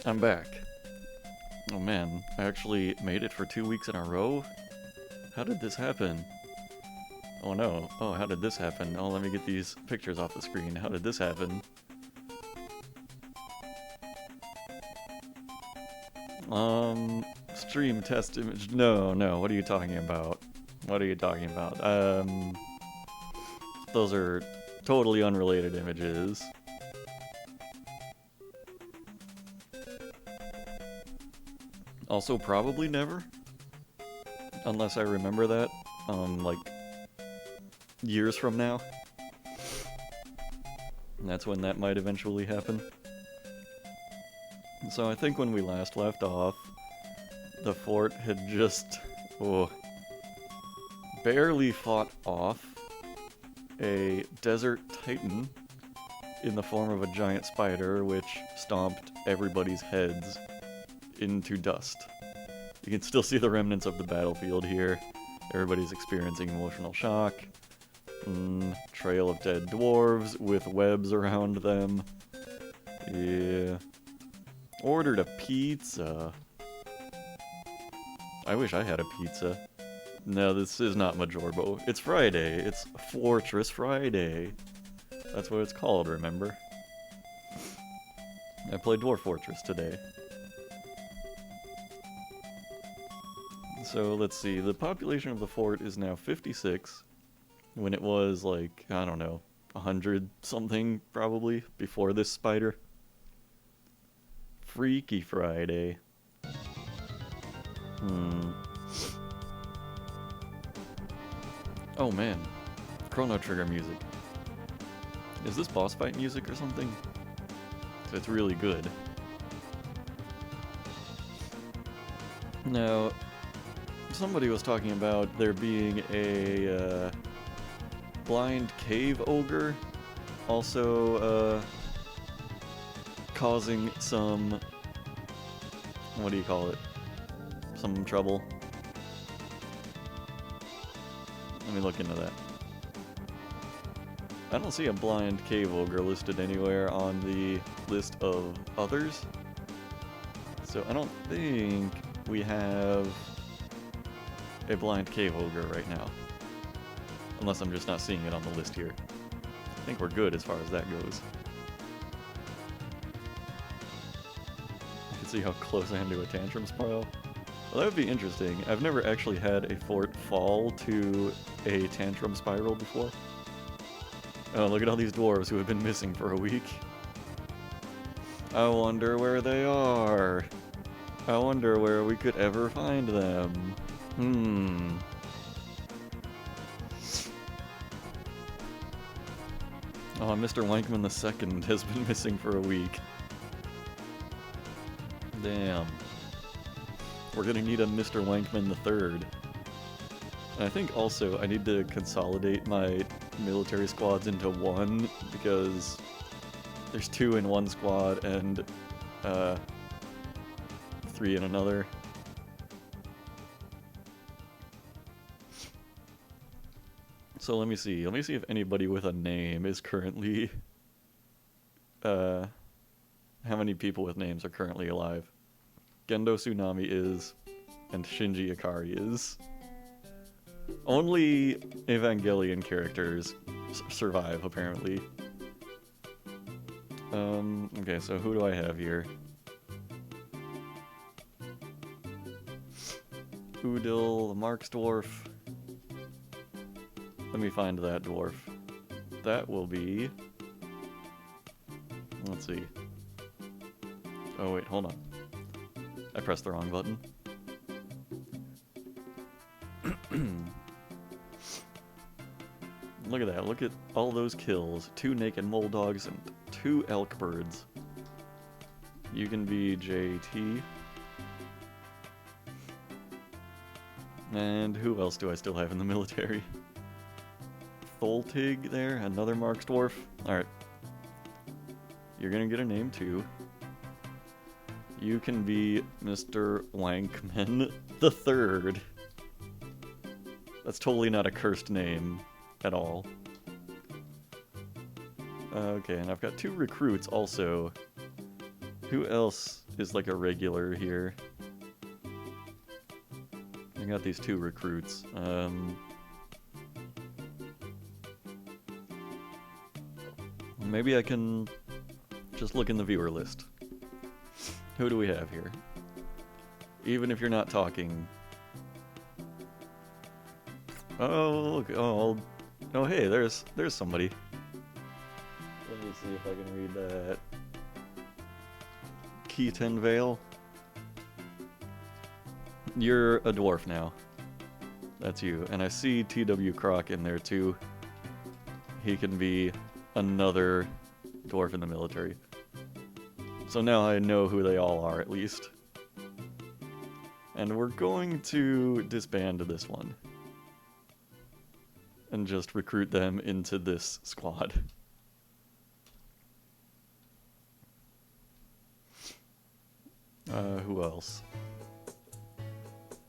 I'm back. Oh man, I actually made it for 2 weeks in a row? How did this happen? Oh no. Oh, how did this happen? Oh, let me get these pictures off the screen. How did this happen? Stream test image. No, what are you talking about? What are you talking about? Those are totally unrelated images. Also, probably never. Unless I remember that, like, years from now. And that's when that might eventually happen. So I think when we last left off, the fort had just, barely fought off a desert titan in the form of a giant spider which stomped everybody's heads into dust. You can still see the remnants of the battlefield here. Everybody's experiencing emotional shock. Trail of dead dwarves with webs around them. Yeah. Ordered a pizza. I wish I had a pizza. No, this is not Majorbo. It's Friday. It's Fortress Friday. That's what it's called, remember? I played Dwarf Fortress today. So let's see, the population of the fort is now 56, when it was like, I don't know, 100 something probably, before this spider. Freaky Friday. Oh man, Chrono Trigger music. Is this boss fight music or something? It's really good. Now, somebody was talking about there being a blind cave ogre also causing some, what do you call it? Some trouble. Let me look into that. I don't see a blind cave ogre listed anywhere on the list of others. So I don't think we have a blind cave ogre right now. Unless I'm just not seeing it on the list here. I think we're good as far as that goes. You can see how close I am to a tantrum spiral. Well, that would be interesting. I've never actually had a fort fall to a tantrum spiral before. Oh, look at all these dwarves who have been missing for a week. I wonder where they are. I wonder where we could ever find them. Oh, Mr. Wankman II has been missing for a week. Damn. We're gonna need a Mr. Wankman III. And I think also I need to consolidate my military squads into one, because there's 2 in one squad and 3 in another. So let me see if anybody with a name is currently, how many people with names are currently alive. Gendo Tsunami is, and Shinji Ikari is. Only Evangelion characters survive, apparently. Okay, so who do I have here? Udil, the Marks dwarf. Let me find that dwarf. That will be... Let's see. Oh wait, hold on. I pressed the wrong button. Look at that, look at all those kills. 2 naked mole dogs and 2 elk birds. You can be JT. And who else do I still have in the military? Tholtig there, another Marks dwarf. Alright. You're gonna get a name too. You can be Mr. Wankman III. That's totally not a cursed name at all. Okay, and I've got 2 recruits also. Who else is like a regular here? I got these 2 recruits. Maybe I can just look in the viewer list. Who do we have here? Even if you're not talking. Oh, look. Oh, hey, there's somebody. Let me see if I can read that. Keaton Vale. You're a dwarf now. That's you. And I see T.W. Croc in there too. He can be another dwarf in the military. So now I know who they all are, at least. And we're going to disband this one. And just recruit them into this squad. Who else?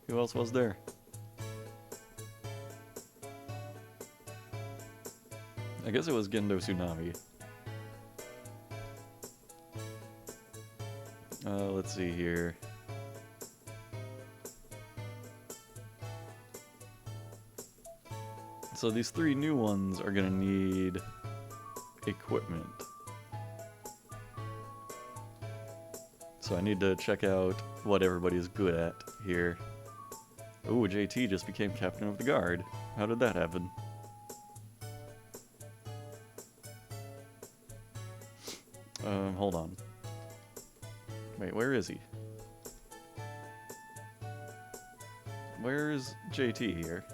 Who else was there? I guess it was Gendo Tsunami. Let's see here. So these 3 new ones are gonna need equipment. So I need to check out what everybody's good at here. Ooh, JT just became captain of the guard. How did that happen? Hold on. Wait, where is he? Where's JT here?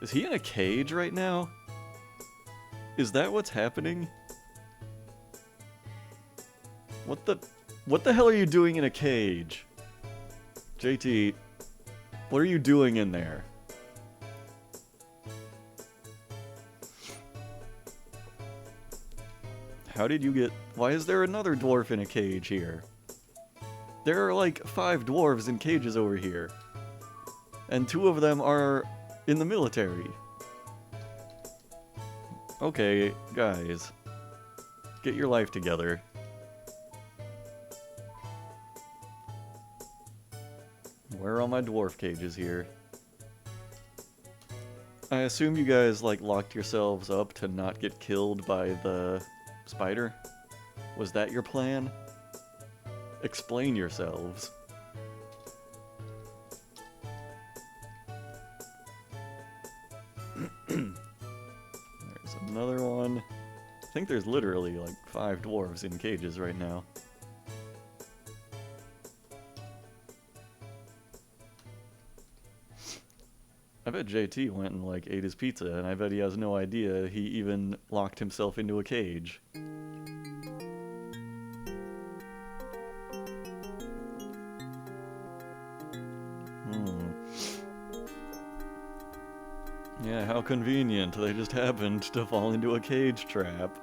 Is he in a cage right now? Is that what's happening? What the hell are you doing in a cage? JT, what are you doing in there? How did you get... Why is there another dwarf in a cage here? There are like 5 dwarves in cages over here. And 2 of them are in the military. Okay, guys. Get your life together. Where are all my dwarf cages here? I assume you guys, like, locked yourselves up to not get killed by the spider? Was that your plan? Explain yourselves. There's another one. I think there's literally like 5 dwarves in cages right now. I bet JT went and like ate his pizza, and I bet he has no idea he even locked himself into a cage. Yeah, how convenient. They just happened to fall into a cage trap.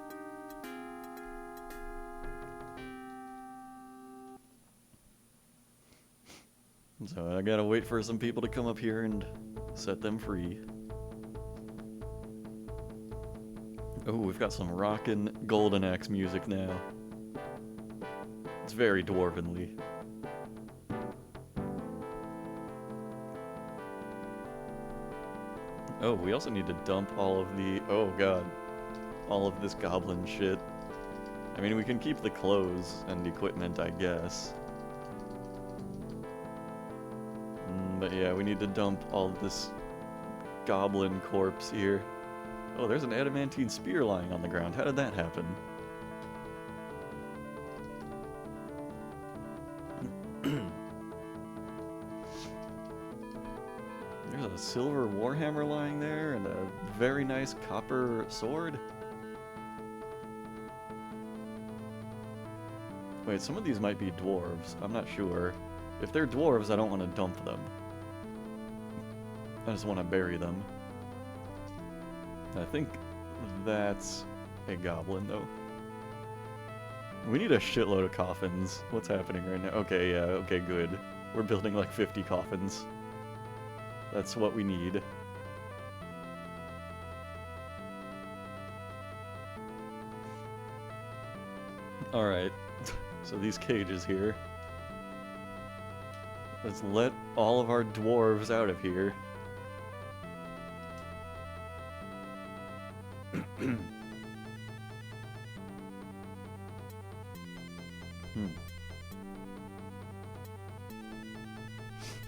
So I gotta wait for some people to come up here and set them free. Oh, we've got some rockin' Golden Axe music now. It's very dwarvenly. Oh, we also need to dump all of the... Oh god. All of this goblin shit. I mean, we can keep the clothes and equipment, I guess. But yeah, we need to dump all of this goblin corpse here. Oh, there's an adamantine spear lying on the ground. How did that happen? There's a silver warhammer lying there and a very nice copper sword. Wait, some of these might be dwarves. I'm not sure. If they're dwarves, I don't want to dump them. I just want to bury them. I think that's a goblin, though. We need a shitload of coffins. What's happening right now? Okay, yeah, okay, good. We're building like 50 coffins. That's what we need. Alright, so these cages here. Let's let all of our dwarves out of here.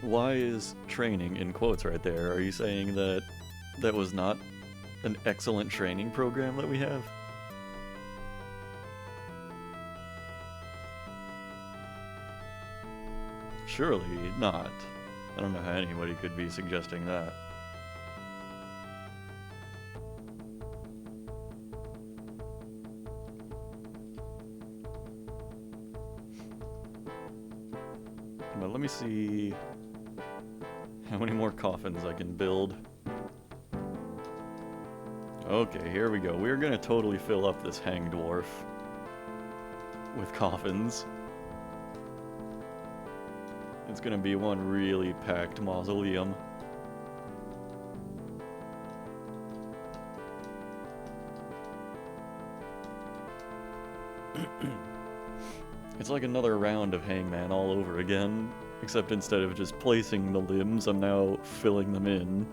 Why is training in quotes right there? Are you saying that that was not an excellent training program that we have? Surely not. I don't know how anybody could be suggesting that. But let me see how many more coffins I can build. Okay, here we go. We're gonna totally fill up this hang dwarf with coffins. It's gonna be one really packed mausoleum. It's like another round of Hangman all over again, except instead of just placing the limbs, I'm now filling them in.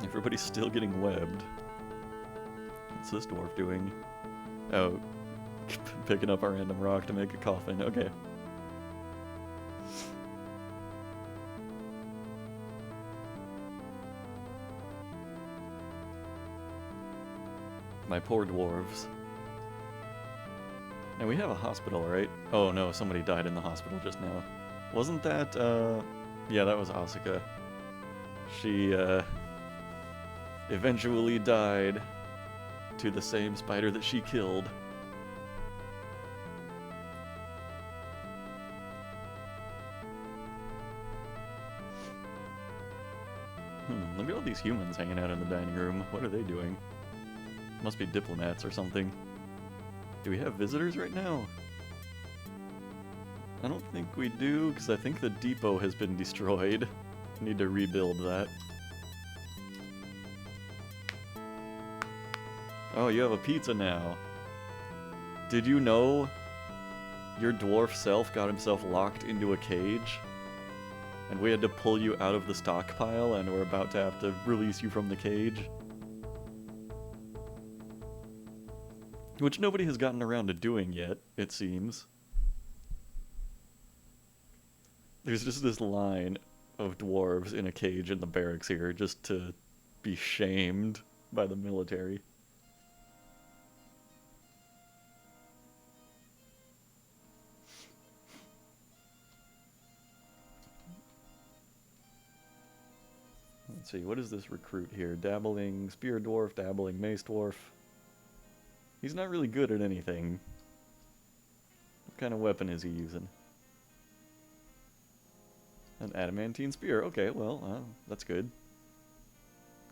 Everybody's still getting webbed. What's this dwarf doing? Oh, picking up a random rock to make a coffin. Okay. My poor dwarves. Now we have a hospital, right? Oh no, somebody died in the hospital just now. Wasn't that, yeah, that was Asuka. She, eventually died to the same spider that she killed. Look at all these humans hanging out in the dining room. What are they doing? Must be diplomats or something. Do we have visitors right now? I don't think we do, because I think the depot has been destroyed. Need to rebuild that. Oh, you have a pizza now. Did you know your dwarf self got himself locked into a cage? And we had to pull you out of the stockpile, and we're about to have to release you from the cage? Which nobody has gotten around to doing yet, it seems. There's just this line of dwarves in a cage in the barracks here, just to be shamed by the military. Let's see, what is this recruit here? Dabbling spear dwarf, dabbling mace dwarf. He's not really good at anything. What kind of weapon is he using? An adamantine spear. Okay, well, that's good.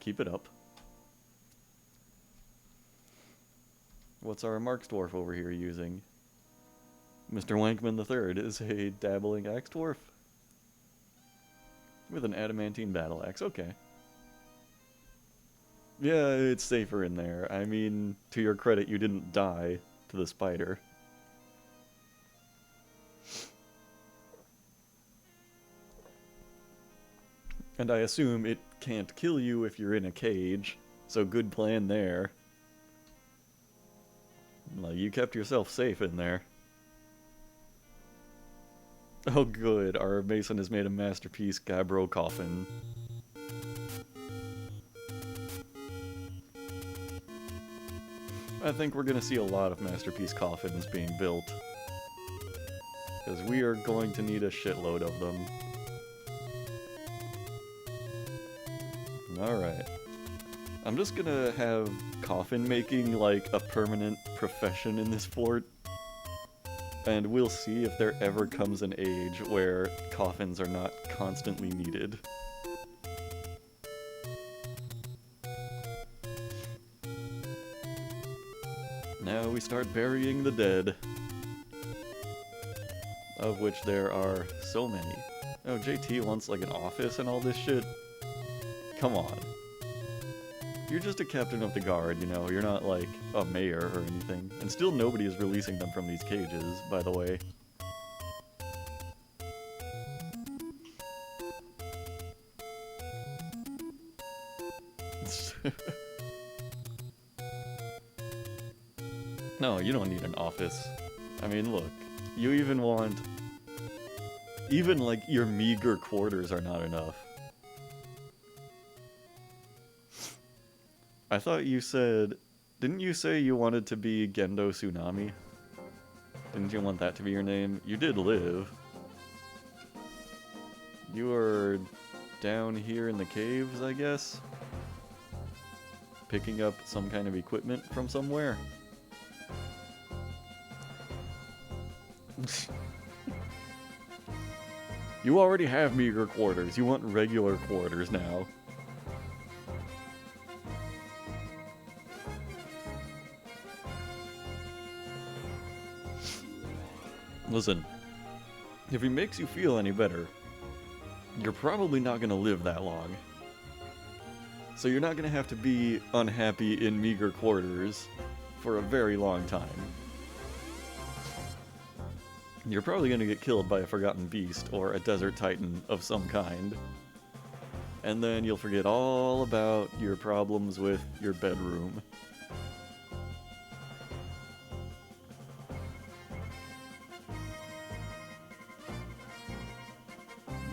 Keep it up. What's our Marks dwarf over here using? Mr. Wankman III is a dabbling axe dwarf. With an adamantine battle axe, okay. Yeah, it's safer in there. I mean, to your credit, you didn't die to the spider. And I assume it can't kill you if you're in a cage, so good plan there. Well, you kept yourself safe in there. Oh good, our mason has made a masterpiece Gabbro coffin. I think we're gonna see a lot of masterpiece coffins being built. Because we are going to need a shitload of them. Alright. I'm just gonna have coffin making like a permanent profession in this fort. And we'll see if there ever comes an age where coffins are not constantly needed. Now we start burying the dead. Of which there are so many. Oh, JT wants like an office and all this shit? Come on. You're just a captain of the guard, you know, you're not like a mayor or anything. And still nobody is releasing them from these cages, by the way. No, you don't need an office. I mean, look, you even want... Even, like, your meager quarters are not enough. I thought you said... Didn't you say you wanted to be Gendo Tsunami? Didn't you want that to be your name? You did live. You are down here in the caves, I guess? Picking up some kind of equipment from somewhere? You already have meager quarters. You want regular quarters now. Listen, if he makes you feel any better, you're probably not going to live that long. So you're not going to have to be unhappy in meager quarters for a very long time. You're probably going to get killed by a forgotten beast or a desert titan of some kind. And then you'll forget all about your problems with your bedroom.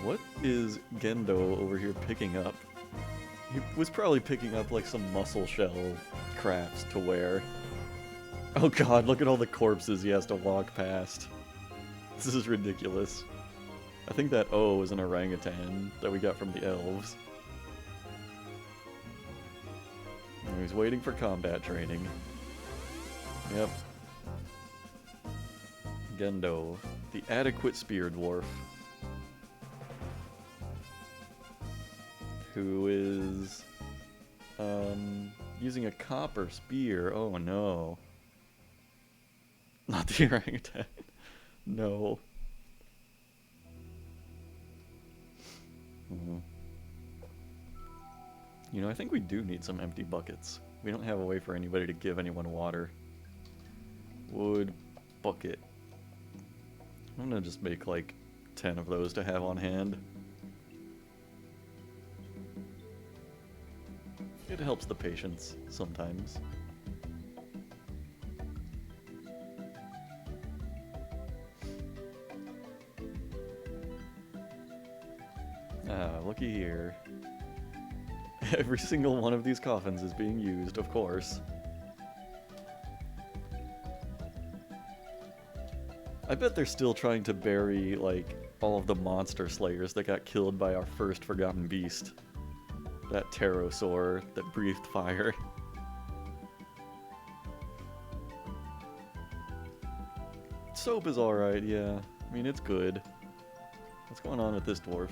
What is Gendo over here picking up? He was probably picking up like some muscle shell crafts to wear. Oh god, look at all the corpses he has to walk past. This is ridiculous. I think that O is an orangutan that we got from the elves. And he's waiting for combat training. Yep. Gendo, the adequate spear dwarf. Who is using a copper spear. Oh no. Not the orangutan. No. You know, I think we do need some empty buckets. We don't have a way for anybody to give anyone water. Wood bucket. I'm gonna just make like 10 of those to have on hand. It helps the patience sometimes. Ah, looky here. Every single one of these coffins is being used, of course. I bet they're still trying to bury, like, all of the monster slayers that got killed by our first forgotten beast. That pterosaur that breathed fire. Soap is alright, yeah. I mean, it's good. What's going on with this dwarf?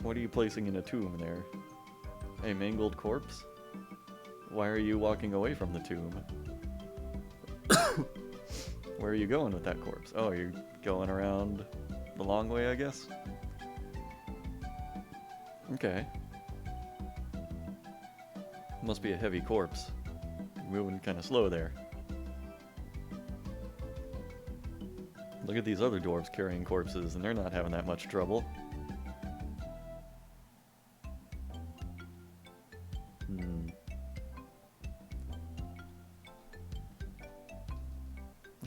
What are you placing in a tomb there? A mangled corpse? Why are you walking away from the tomb? Where are you going with that corpse? Oh, you're going around the long way, I guess? Okay. Must be a heavy corpse. Moving kind of slow there. Look at these other dwarves carrying corpses, and they're not having that much trouble.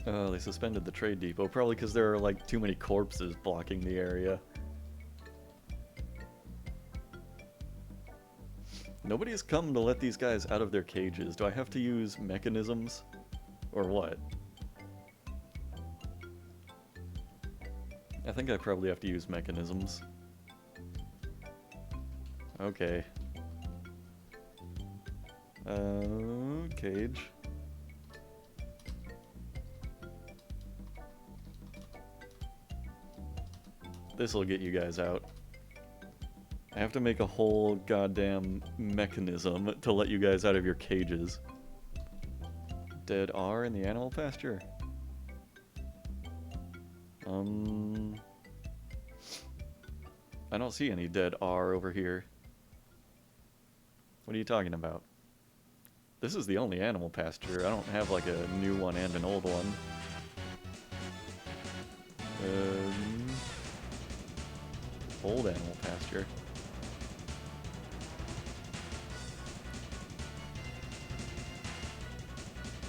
Oh, they suspended the trade depot, probably because there are like too many corpses blocking the area. Nobody's come to let these guys out of their cages. Do I have to use mechanisms? Or what? I think I probably have to use mechanisms. Okay. Cage. This'll get you guys out. I have to make a whole goddamn mechanism to let you guys out of your cages. Dead R in the animal pasture? I don't see any dead R over here. What are you talking about? This is the only animal pasture. I don't have like a new one and an old one. Old animal pasture.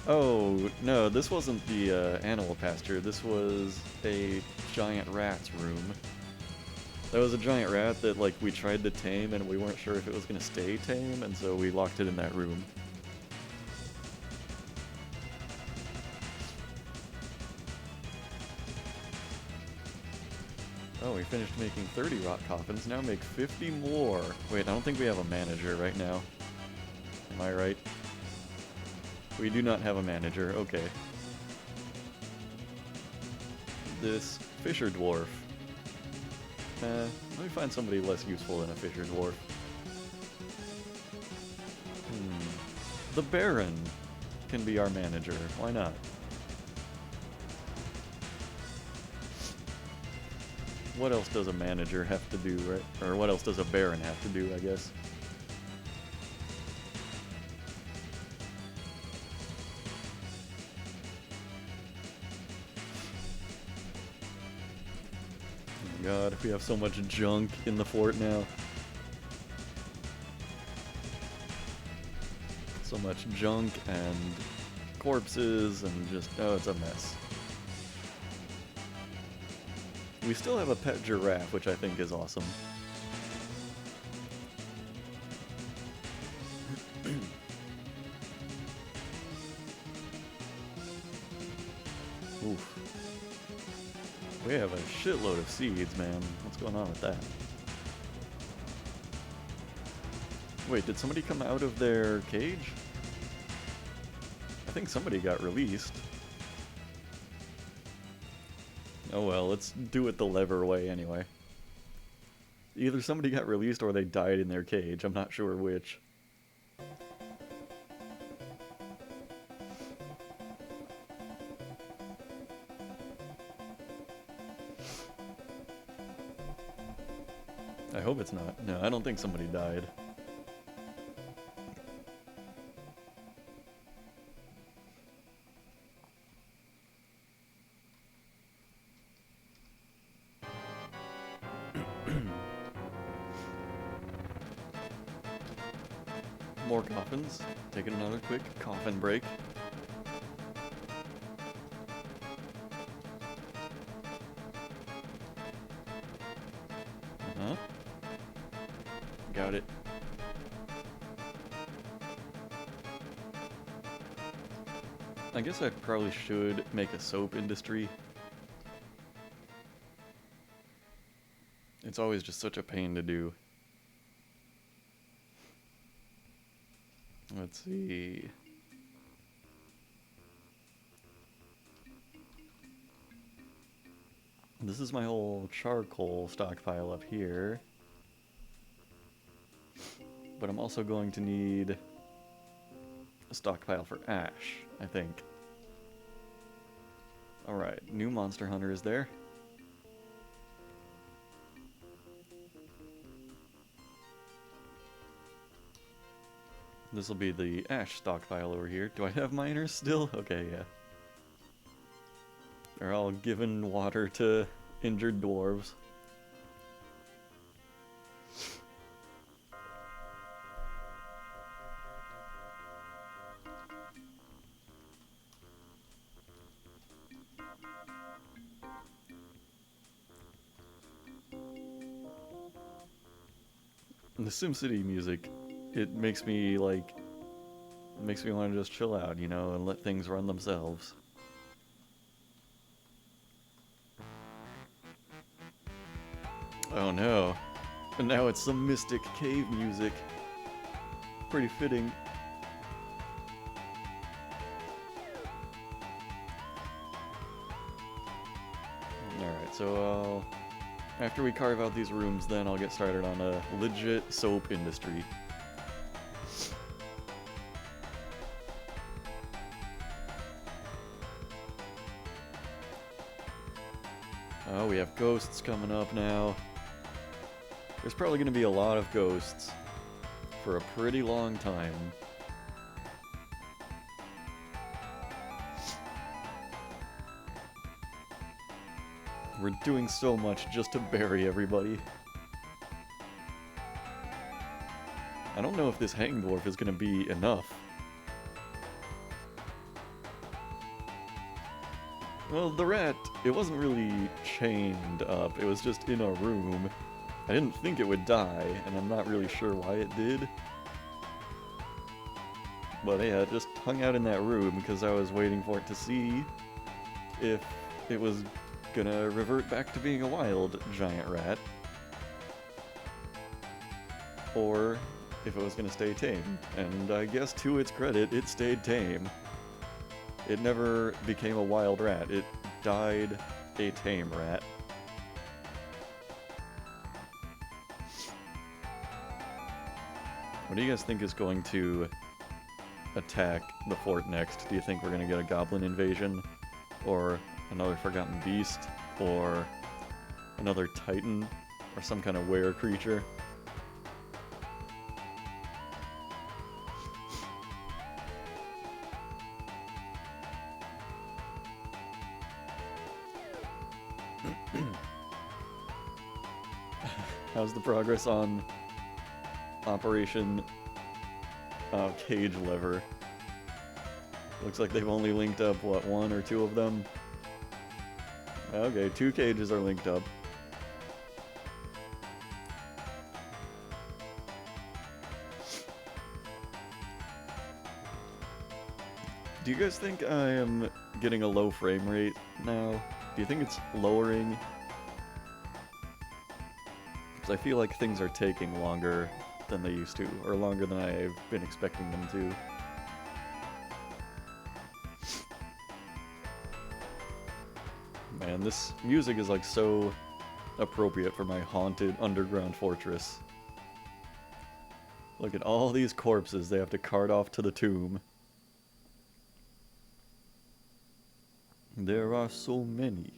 Oh, no, this wasn't the animal pasture. This was a giant rat's room. That was a giant rat that, like, we tried to tame and we weren't sure if it was going to stay tame, and so we locked it in that room. Oh, we finished making 30 rot coffins, now make 50 more. Wait, I don't think we have a manager right now. Am I right? We do not have a manager, okay. This Fisher Dwarf. Let me find somebody less useful than a Fisher Dwarf. The Baron can be our manager, why not? What else does a manager have to do, right? Or what else does a Baron have to do, I guess? Oh god, we have so much junk in the fort now. So much junk and corpses and just, oh, it's a mess. We still have a pet giraffe, which I think is awesome. Oof. We have a shitload of seeds, man. What's going on with that? Wait, did somebody come out of their cage? I think somebody got released. Oh well, let's do it the lever way anyway. Either somebody got released or they died in their cage. I'm not sure which. I hope it's not. No, I don't think somebody died. More coffins. Taking another quick coffin break. Got it. I guess I probably should make a soap industry. It's always just such a pain to do. Let's see. This is my whole charcoal stockpile up here. But I'm also going to need a stockpile for ash, I think. Alright, new monster hunter is there. This will be the ash stockpile over here. Do I have miners still? Okay, yeah. They're all giving water to injured dwarves. The SimCity music, it makes me want to just chill out, you know, and let things run themselves. Oh no. And now it's some mystic cave music. Pretty fitting. Alright, so after we carve out these rooms, then I'll get started on a legit soap industry. Oh, we have ghosts coming up now. There's probably going to be a lot of ghosts for a pretty long time. We're doing so much just to bury everybody. I don't know if this hang dwarf is gonna be enough. Well, the rat, it wasn't really chained up, it was just in a room. I didn't think it would die, and I'm not really sure why it did. But yeah, it just hung out in that room because I was waiting for it to see if it was gonna revert back to being a wild giant rat, or if it was gonna stay tame. And I guess to its credit, it stayed tame. It never became a wild rat, it died a tame rat. What do you guys think is going to attack the fort next? Do you think we're going to get a goblin invasion? Or another forgotten beast? Or another titan? Or some kind of were creature? How's the progress on Operation Cage Lever? Looks like they've only linked up, what, 1 or 2 of them? Okay, 2 cages are linked up. Do you guys think I am getting a low frame rate now? Do you think it's lowering? Because I feel like things are taking longer than they used to, or longer than I've been expecting them to. Man, this music is like so appropriate for my haunted underground fortress. Look at all these corpses they have to cart off to the tomb. There are so many.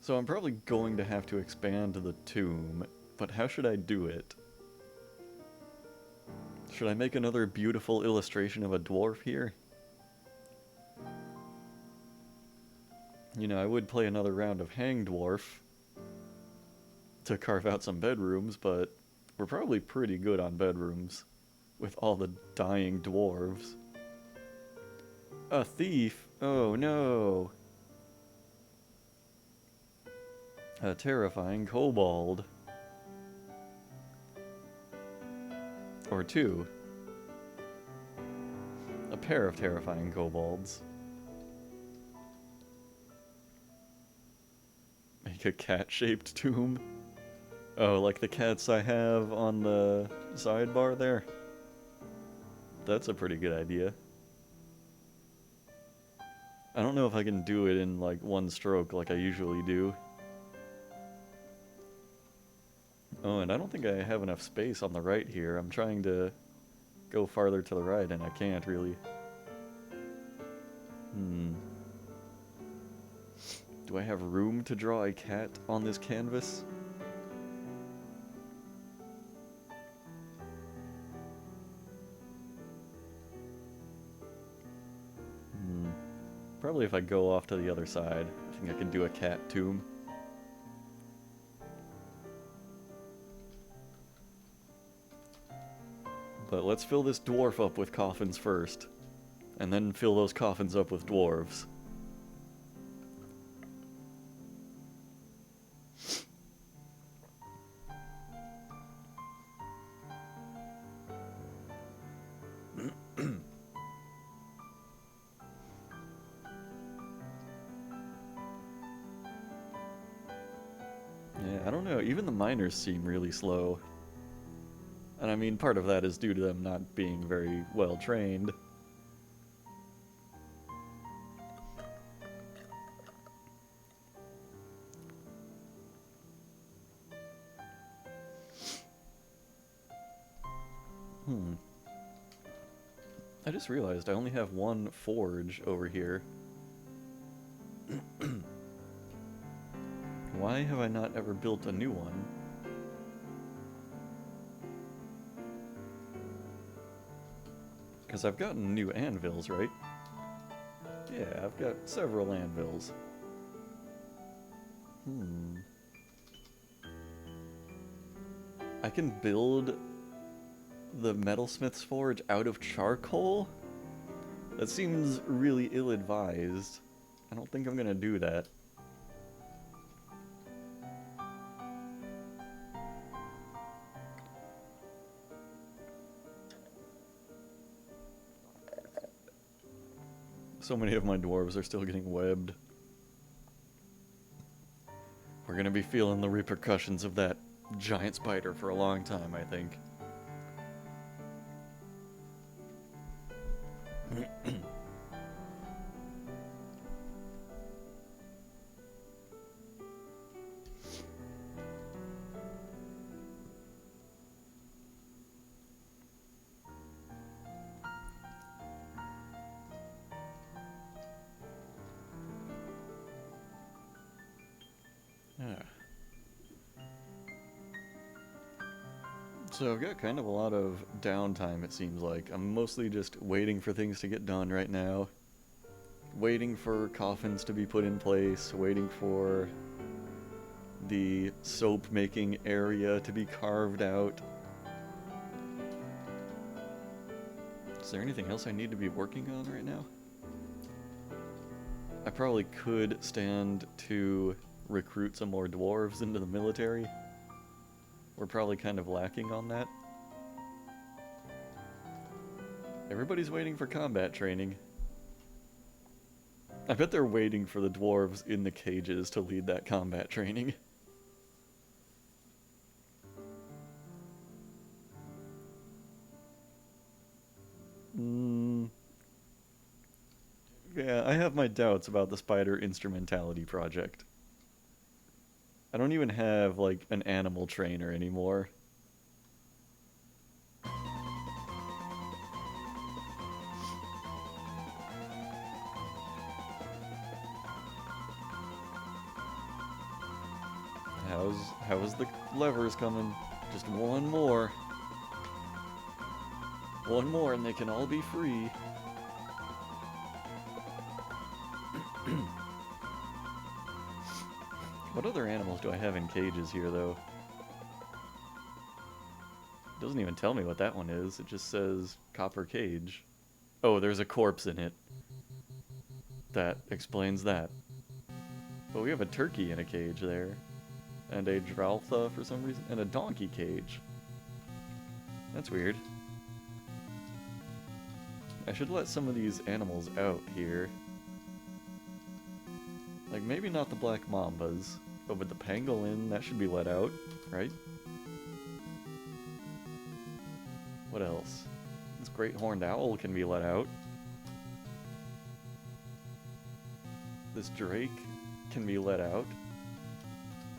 So I'm probably going to have to expand the tomb, but how should I do it? Should I make another beautiful illustration of a dwarf here? You know, I would play another round of Hang Dwarf to carve out some bedrooms, but we're probably pretty good on bedrooms with all the dying dwarves. A thief? Oh no! A terrifying kobold. Or 2. A pair of terrifying kobolds. Make a cat-shaped tomb? Oh, like the cats I have on the sidebar there? That's a pretty good idea. I don't know if I can do it in like one stroke like I usually do. Oh, and I don't think I have enough space on the right here. I'm trying to go farther to the right, and I can't really. Do I have room to draw a cat on this canvas? Probably if I go off to the other side, I think I can do a cat tomb. But let's fill this dwarf up with coffins first, and then fill those coffins up with dwarves. Yeah, I don't know, even the miners seem really slow. And I mean, part of that is due to them not being very well trained. I just realized I only have one forge over here. Why have I not ever built a new one? Because I've gotten new anvils, right? Yeah, I've got several anvils. I can build the metalsmith's forge out of charcoal? That seems really ill-advised. I don't think I'm gonna do that. So many of my dwarves are still getting webbed. We're gonna be feeling the repercussions of that giant spider for a long time, I think. So I've got kind of a lot of downtime, it seems like. I'm mostly just waiting for things to get done right now. Waiting for coffins to be put in place, waiting for the soap making area to be carved out. Is there anything else I need to be working on right now? I probably could stand to recruit some more dwarves into the military. We're probably kind of lacking on that. Everybody's waiting for combat training. I bet they're waiting for the dwarves in the cages to lead that combat training. Yeah, I have my doubts about the spider instrumentality project. I don't even have, like, an animal trainer anymore. How's the levers coming? Just one more. One more and they can all be free. What other animals do I have in cages here, though? It doesn't even tell me what that one is. It just says copper cage. Oh, there's a corpse in it. That explains that. But we have a turkey in a cage there. And a Draltha for some reason. And a donkey cage. That's weird. I should let some of these animals out here. Like, maybe not the black mambas, but with the pangolin, that should be let out, right? What else? This great horned owl can be let out. This drake can be let out.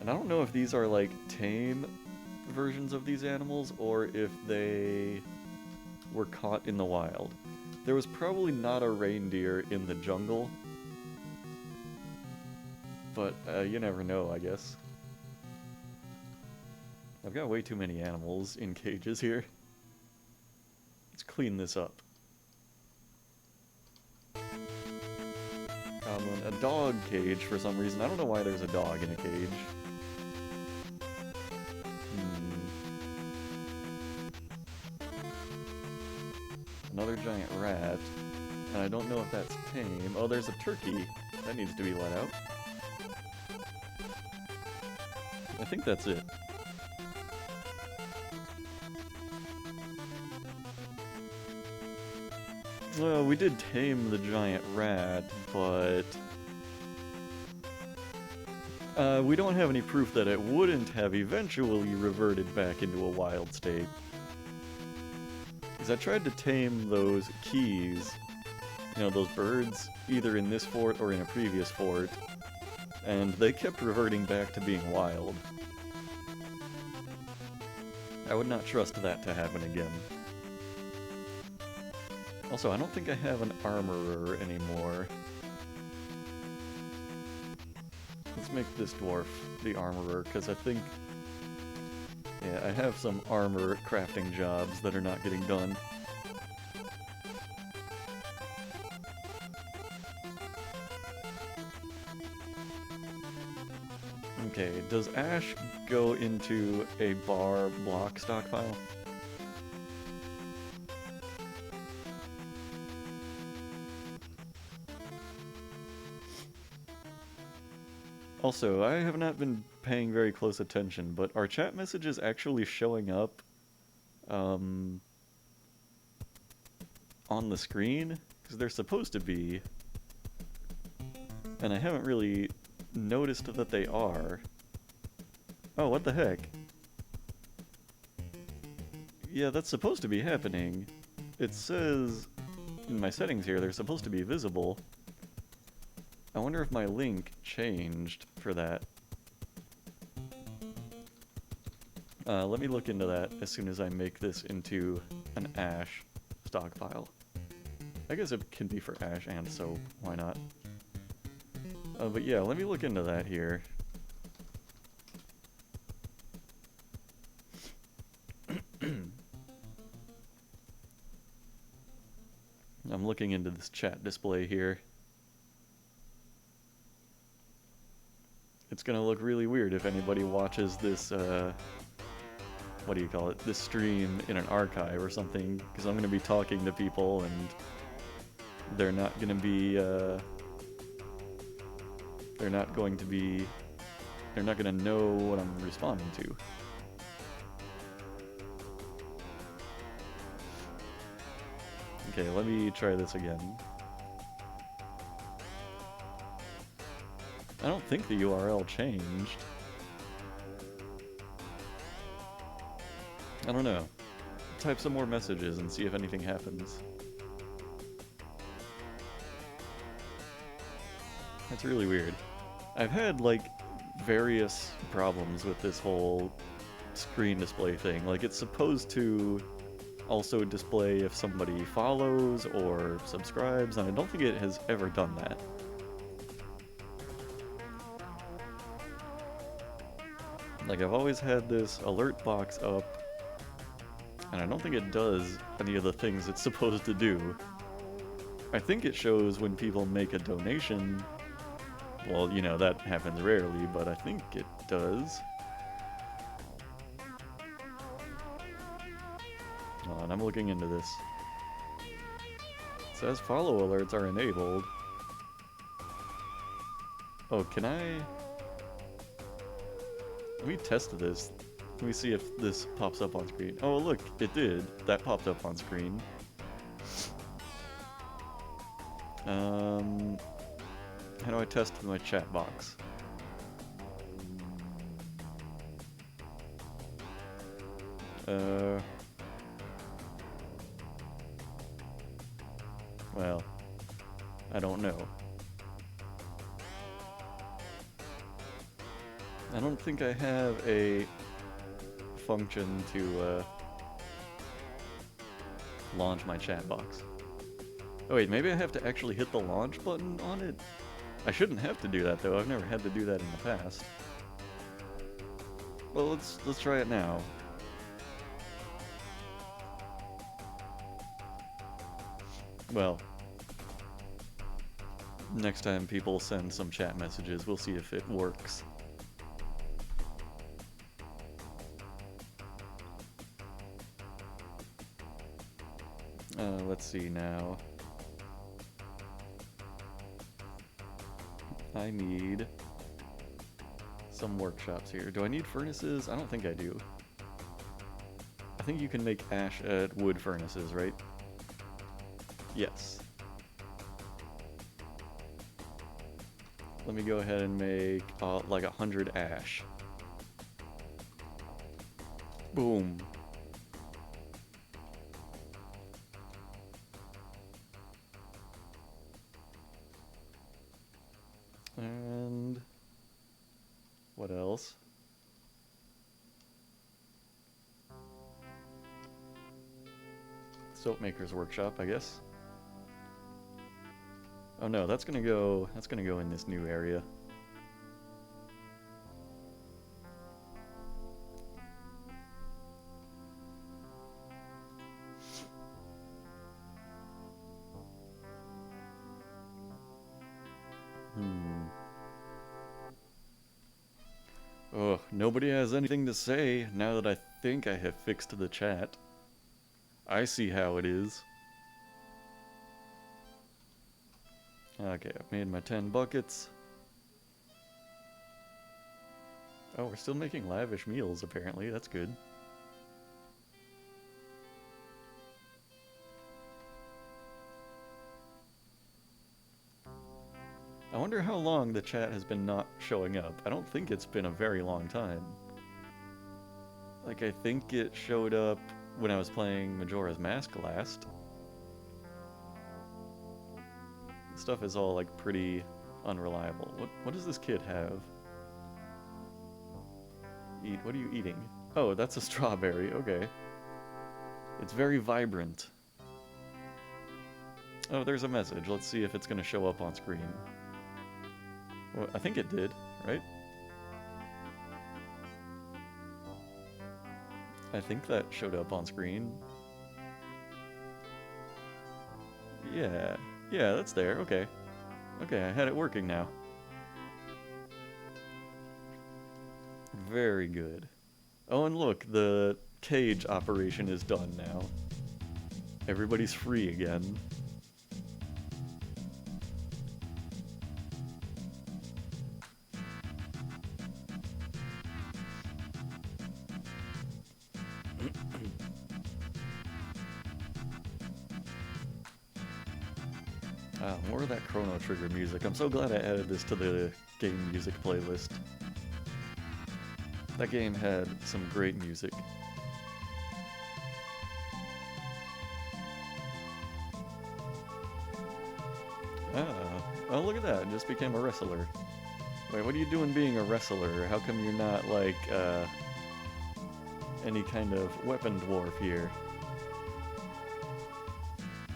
And I don't know if these are, like, tame versions of these animals, or if they were caught in the wild. There was probably not a reindeer in the jungle. But, you never know, I guess. I've got way too many animals in cages here. Let's clean this up. A dog cage for some reason. I don't know why there's a dog in a cage. Another giant rat. And I don't know if that's tame. Oh, there's a turkey. That needs to be let out. I think that's it. Well, we did tame the giant rat, but we don't have any proof that it wouldn't have eventually reverted back into a wild state. Because I tried to tame those keys, you know, those birds, either in this fort or in a previous fort, and they kept reverting back to being wild. I would not trust that to happen again. Also, I don't think I have an armorer anymore. Let's make this dwarf the armorer, because I think... yeah, I have some armor crafting jobs that are not getting done. Okay, does ash go into a bar block stockpile? Also, I have not been paying very close attention, but are chat messages actually showing up on the screen? Because they're supposed to be, and I haven't really noticed that they are. Oh, what the heck? Yeah, that's supposed to be happening. It says in my settings here they're supposed to be visible. I wonder if my link changed for that. Let me look into that as soon as I make this into an ash stockpile. I guess it can be for ash and soap, why not? But yeah, let me look into that here. I'm looking into this chat display here. It's gonna look really weird if anybody watches this, what do you call it, this stream in an archive or something, because I'm gonna be talking to people and they're not gonna be, they're not gonna know what I'm responding to. Okay, let me try this again. I don't think the URL changed. I don't know. Type some more messages and see if anything happens. That's really weird. I've had, like, various problems with this whole screen display thing. Like, it's supposed to also display if somebody follows or subscribes, and I don't think it has ever done that. Like, I've always had this alert box up, and I don't think it does any of the things it's supposed to do. I think it shows when people make a donation. Well, you know, that happens rarely, but I think it does. Oh, and I'm looking into this. It says follow alerts are enabled. Oh, can I... let me test this. Let me see if this pops up on screen. Oh, look, it did. That popped up on screen. How do I test my chat box? Well, I don't know. I don't think I have a function to launch my chat box. Oh wait, maybe I have to actually hit the launch button on it? I shouldn't have to do that though, I've never had to do that in the past. Well, let's try it now. Well, next time people send some chat messages, we'll see if it works. Let's see now. I need some workshops here. Do I need furnaces? I don't think I do. I think you can make ash at wood furnaces, right? Yes. Let me go ahead and make like 100 ash. Boom. And what else? Soap maker's workshop, I guess. Oh no, that's gonna go in this new area. Ugh, nobody has anything to say now that I think I have fixed the chat. I see how it is. Okay, I've made my 10 buckets. Oh, we're still making lavish meals, apparently. That's good. I wonder how long the chat has been not showing up. I don't think it's been a very long time. Like, I think it showed up when I was playing Majora's Mask last. Stuff is all, like, pretty unreliable. What does this kid have? Eat. What are you eating? Oh, that's a strawberry. Okay. It's very vibrant. Oh, there's a message. Let's see if it's going to show up on screen. Well, I think it did, right? I think that showed up on screen. Yeah. Yeah, that's there. Okay. Okay, I had it working now. Very good. Oh, and look, the cage operation is done now. Everybody's free again. More of that Chrono Trigger music. I'm so glad I added this to the game music playlist. That game had some great music. Oh, look at that. It just became a wrestler. Wait, what are you doing being a wrestler? How come you're not, like, any kind of weapon dwarf here?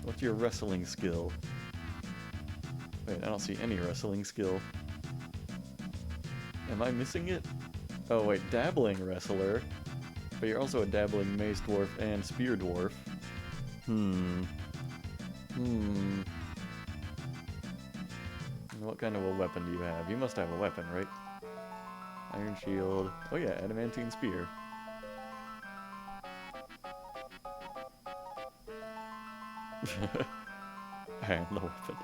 What's your wrestling skill? Wait, I don't see any wrestling skill. Am I missing it? Oh wait, dabbling wrestler. But you're also a dabbling mace dwarf and spear dwarf. What kind of a weapon do you have? You must have a weapon, right? Iron shield. Oh yeah, adamantine spear. I am the weapon.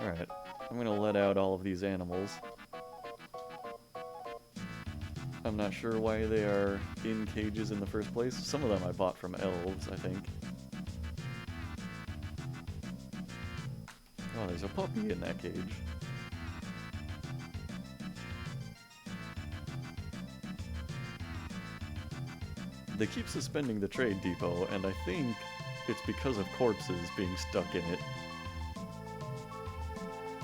Alright, I'm gonna let out all of these animals. I'm not sure why they are in cages in the first place. Some of them I bought from elves, I think. Oh, there's a puppy in that cage. They keep suspending the trade depot, and I think it's because of corpses being stuck in it.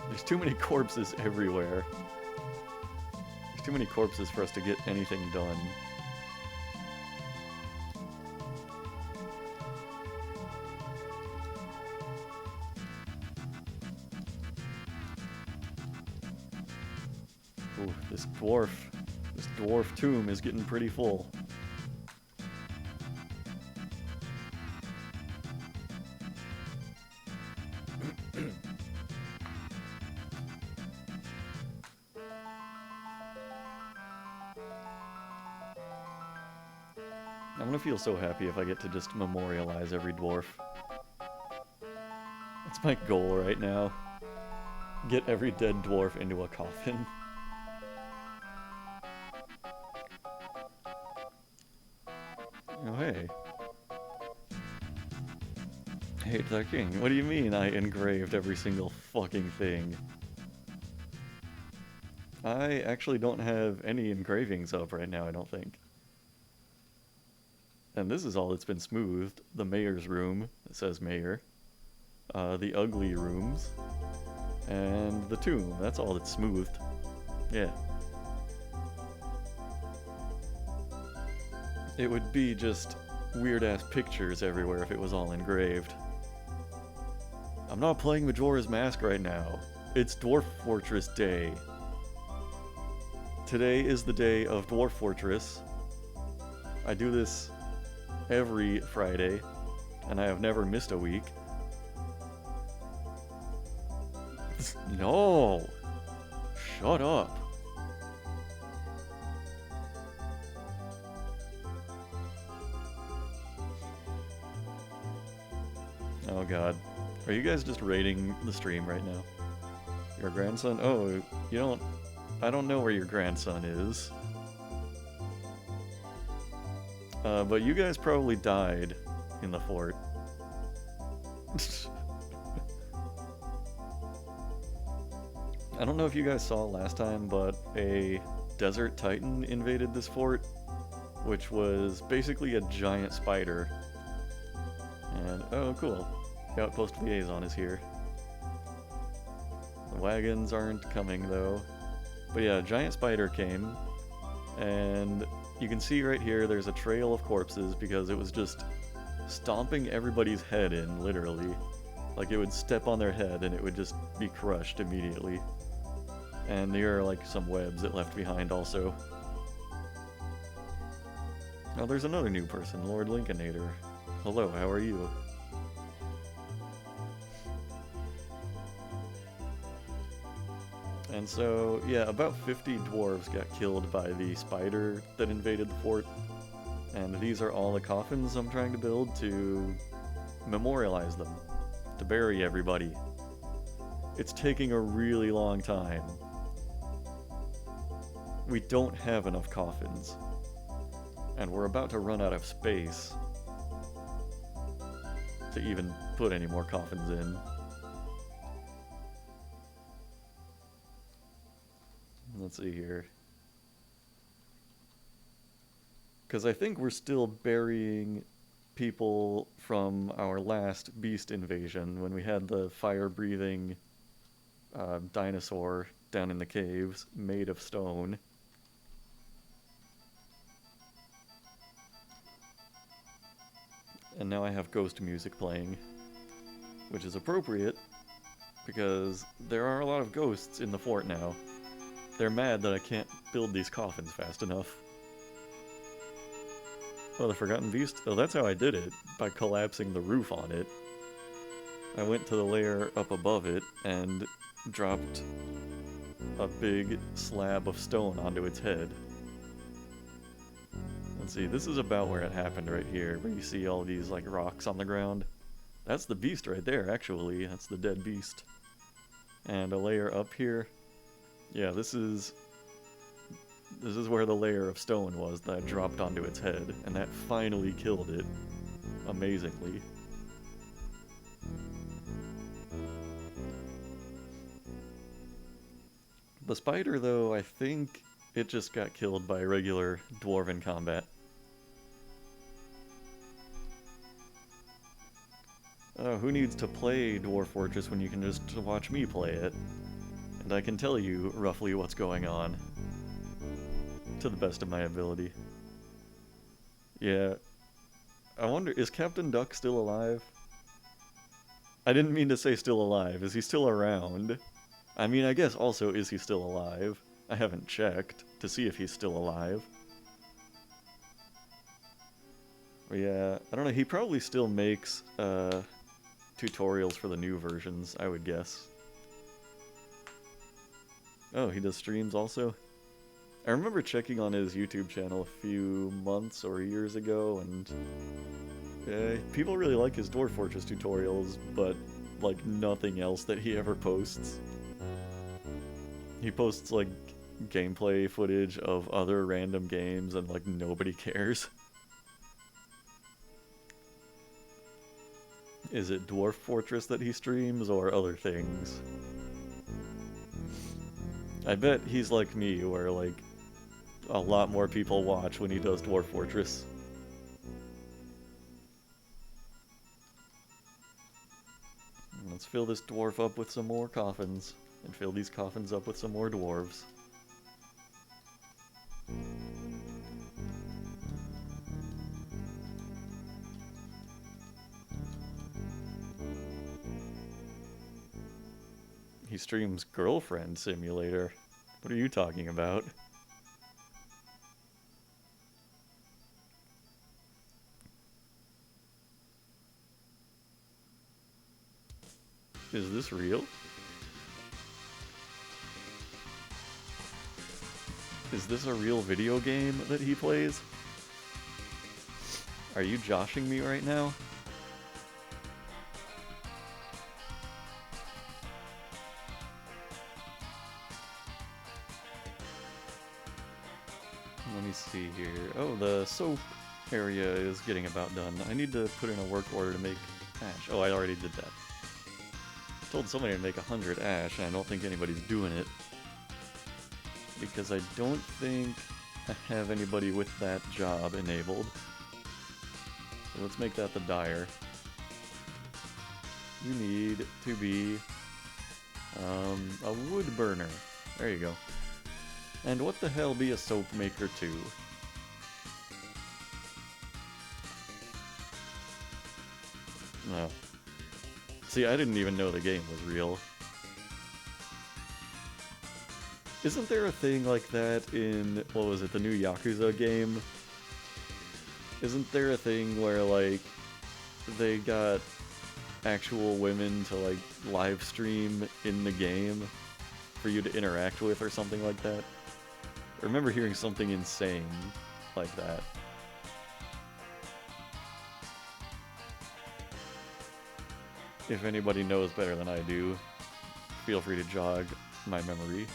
There's too many corpses everywhere. There's too many corpses for us to get anything done. Ooh, this dwarf tomb is getting pretty full. I'm gonna feel so happy if I get to just memorialize every dwarf. That's my goal right now. Get every dead dwarf into a coffin. Oh, hey. Hey, Dark King, what do you mean I engraved every single fucking thing? I actually don't have any engravings up right now, I don't think. And this is all that's been smoothed. The mayor's room, it says mayor. The ugly rooms. And the tomb, that's all that's smoothed. Yeah. It would be just weird-ass pictures everywhere if it was all engraved. I'm not playing Majora's Mask right now. It's Dwarf Fortress Day. Today is the day of Dwarf Fortress. I do this every Friday, and I have never missed a week. No! Shut up. Oh god. Are you guys just raiding the stream right now? Your grandson? Oh, you don't... I don't know where your grandson is. But you guys probably died in the fort. I don't know if you guys saw last time, but a desert titan invaded this fort, which was basically a giant spider. And, oh cool, the Outpost Liaison is here. The wagons aren't coming though. But yeah, a giant spider came, and you can see right here there's a trail of corpses because it was just stomping everybody's head in, literally. Like it would step on their head and it would just be crushed immediately. And there are like some webs it left behind also. Oh, there's another new person, Lord Lincolnator. Hello, how are you? And so, yeah, about 50 dwarves got killed by the spider that invaded the fort. And these are all the coffins I'm trying to build to memorialize them, to bury everybody. It's taking a really long time. We don't have enough coffins. And we're about to run out of space to even put any more coffins in. Let's see here. Because I think we're still burying people from our last beast invasion when we had the fire-breathing dinosaur down in the caves made of stone. And now I have ghost music playing, which is appropriate because there are a lot of ghosts in the fort now. They're mad that I can't build these coffins fast enough. Oh, the Forgotten Beast? Oh, that's how I did it, by collapsing the roof on it. I went to the layer up above it and dropped a big slab of stone onto its head. Let's see, this is about where it happened right here, where you see all these like rocks on the ground. That's the beast right there, actually. That's the dead beast. And a layer up here. Yeah, this is where the layer of stone was that dropped onto its head, and that finally killed it. Amazingly. The spider, though, I think it just got killed by regular dwarven combat. Who needs to play Dwarf Fortress when you can just watch me play it? And I can tell you roughly what's going on. To the best of my ability. Yeah. I wonder, is Captain Duck still alive? I didn't mean to say still alive. Is he still around? I mean, I guess also, is he still alive? I haven't checked to see if he's still alive. Yeah, I don't know, he probably still makes tutorials for the new versions, I would guess. Oh, he does streams also? I remember checking on his YouTube channel a few months or years ago, and people really like his Dwarf Fortress tutorials, but like nothing else that he ever posts. He posts like gameplay footage of other random games, and like nobody cares. Is it Dwarf Fortress that he streams, or other things? I bet he's like me, where like a lot more people watch when he does Dwarf Fortress. Let's fill this dwarf up with some more coffins, and fill these coffins up with some more dwarves. streams Girlfriend Simulator. What are you talking about? Is this real? Is this a real video game that he plays? Are you joshing me right now? Let me see here. Oh, the soap area is getting about done. I need to put in a work order to make ash. Oh, I already did that. Told somebody to make 100 ash, and I don't think anybody's doing it. Because I don't think I have anybody with that job enabled. So let's make that the dyer. You need to be a wood burner. There you go. And what the hell be a soap maker too? No. See, I didn't even know the game was real. Isn't there a thing like that in, what was it, the new Yakuza game? Isn't there a thing where, like, they got actual women to, like, live stream in the game for you to interact with or something like that? I remember hearing something insane like that. If anybody knows better than I do, feel free to jog my memory.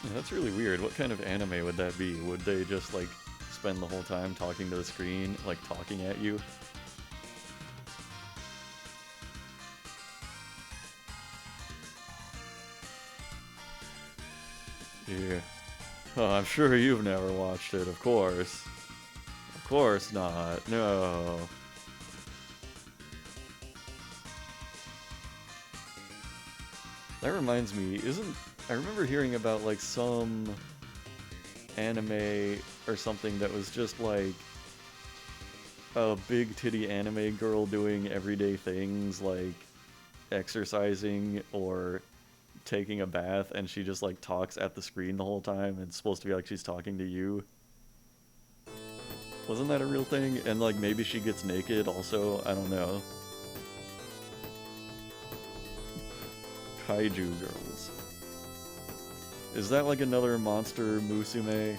Yeah, that's really weird. What kind of anime would that be? Would they just, like, spend the whole time talking to the screen, like, talking at you? Yeah. Oh, I'm sure you've never watched it, of course. Of course not. No. That reminds me, I remember hearing about, like, some anime or something that was just, like, a big titty anime girl doing everyday things, like exercising or taking a bath, and she just, like, talks at the screen the whole time, and it's supposed to be like she's talking to you. Wasn't that a real thing? And, like, maybe she gets naked also? I don't know. Kaiju girls. Is that like another monster Musume?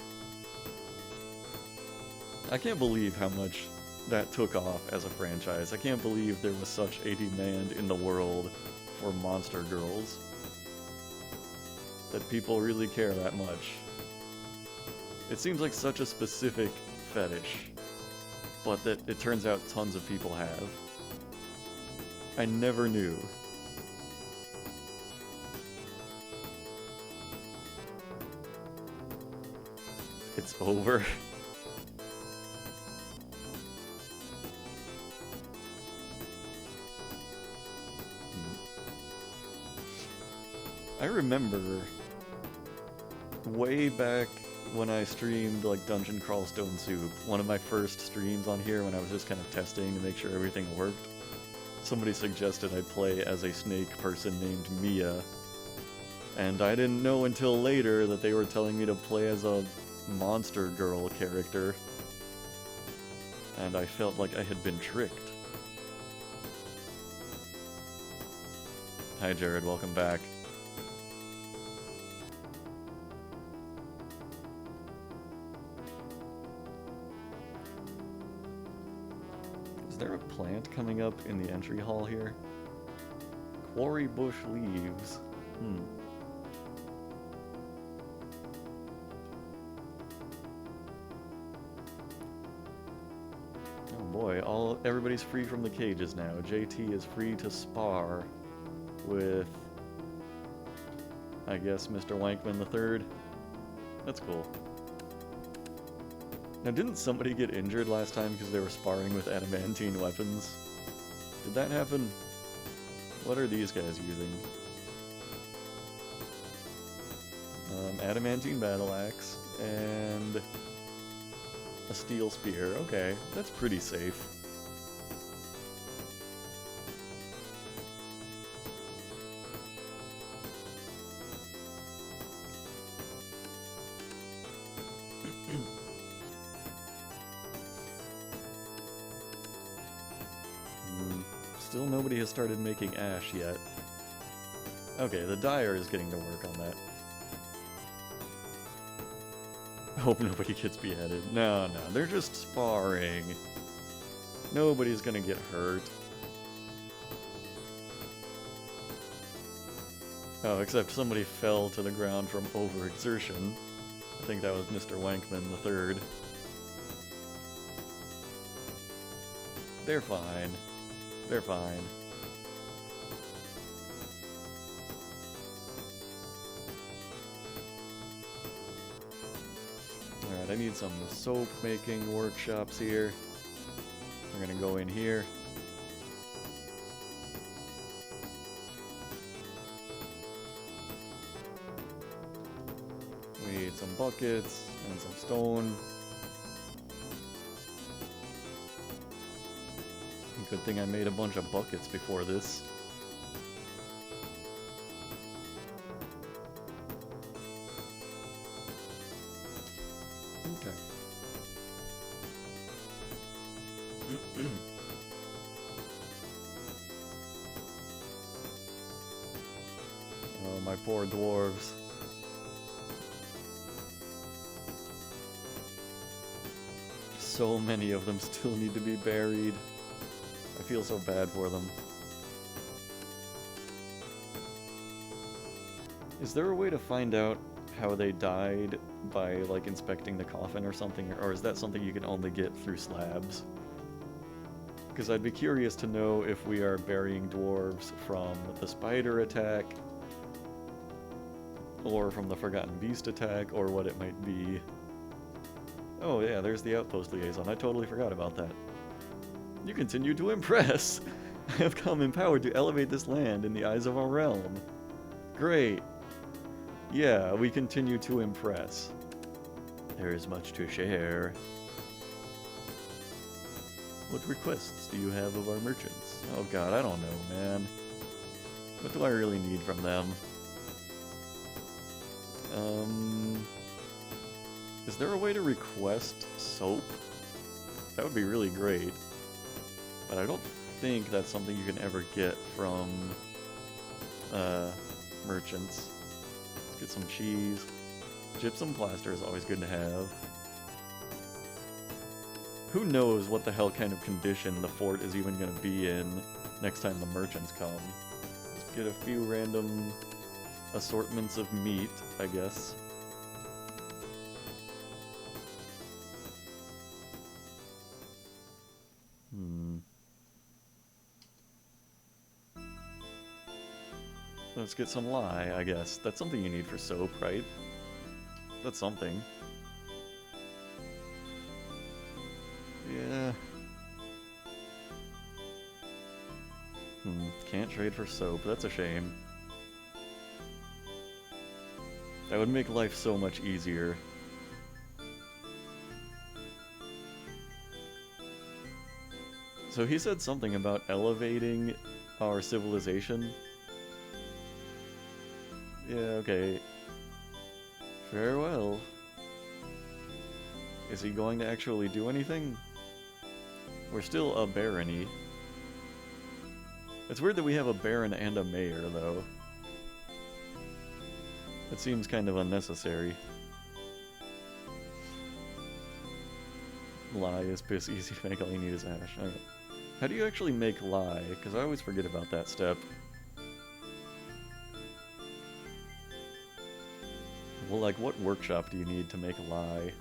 I can't believe how much that took off as a franchise. I can't believe there was such a demand in the world for monster girls. That people really care that much. It seems like such a specific fetish, but that it turns out tons of people have. I never knew. It's over. I remember way back when I streamed, like, Dungeon Crawl Stone Soup, one of my first streams on here when I was just kind of testing to make sure everything worked, somebody suggested I play as a snake person named Mia, and I didn't know until later that they were telling me to play as a monster girl character, and I felt like I had been tricked. Hi Jared, welcome back. Is there a plant coming up in the entry hall here? Quarry bush leaves. Oh boy, everybody's free from the cages now. JT is free to spar with, I guess, Mr. Wankman III. That's cool. Now, didn't somebody get injured last time because they were sparring with adamantine weapons? Did that happen? What are these guys using? Adamantine battle axe and A steel spear. Okay, that's pretty safe. Still nobody has started making ash yet. Okay, the dyer is getting to work on that. Hope nobody gets beheaded. No, they're just sparring. Nobody's gonna get hurt. Oh, except somebody fell to the ground from overexertion. I think that was Mr. Wankman III. They're fine. They're fine. Alright, I need some soap making workshops here. We're gonna go in here. We need some buckets and some stone. Good thing I made a bunch of buckets before this. Okay. Oh, my poor dwarves. So many of them still need to be buried. I feel so bad for them. Is there a way to find out how they died by, like, inspecting the coffin or something? Or is that something you can only get through slabs? Because I'd be curious to know if we are burying dwarves from the spider attack, or from the Forgotten Beast attack, or what it might be. Oh yeah, there's the outpost liaison. I totally forgot about that. You continue to impress! I have come empowered to elevate this land in the eyes of our realm. Great. Yeah, we continue to impress. There is much to share. What requests do you have of our merchants? Oh god, I don't know, man. What do I really need from them? Is there a way to request soap? That would be really great. But I don't think that's something you can ever get from merchants. Let's get some cheese. Gypsum plaster is always good to have. Who knows what the hell kind of condition the fort is even going to be in next time the merchants come. Let's get a few random assortments of meat, I guess. Let's get some lye, I guess. That's something you need for soap, right? That's something. Yeah. Can't trade for soap. That's a shame. That would make life so much easier. So he said something about elevating our civilization. Yeah, okay. Farewell. Is he going to actually do anything? We're still a barony. It's weird that we have a baron and a mayor, though. It seems kind of unnecessary. Lye is piss easy to make, all you need is ash. Alright. How do you actually make lye? Because I always forget about that step. Well, like, what workshop do you need to make lye?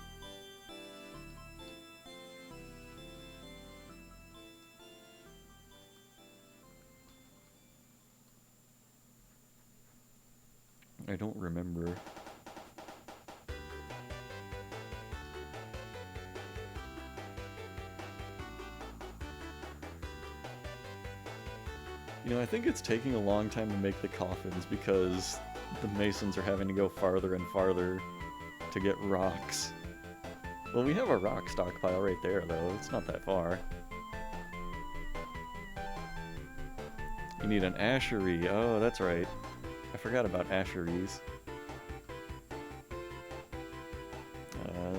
I don't remember. You know, I think it's taking a long time to make the coffins because the masons are having to go farther and farther to get rocks. Well, we have a rock stockpile right there, though. It's not that far. You need an ashery. Oh, that's right. I forgot about asheries.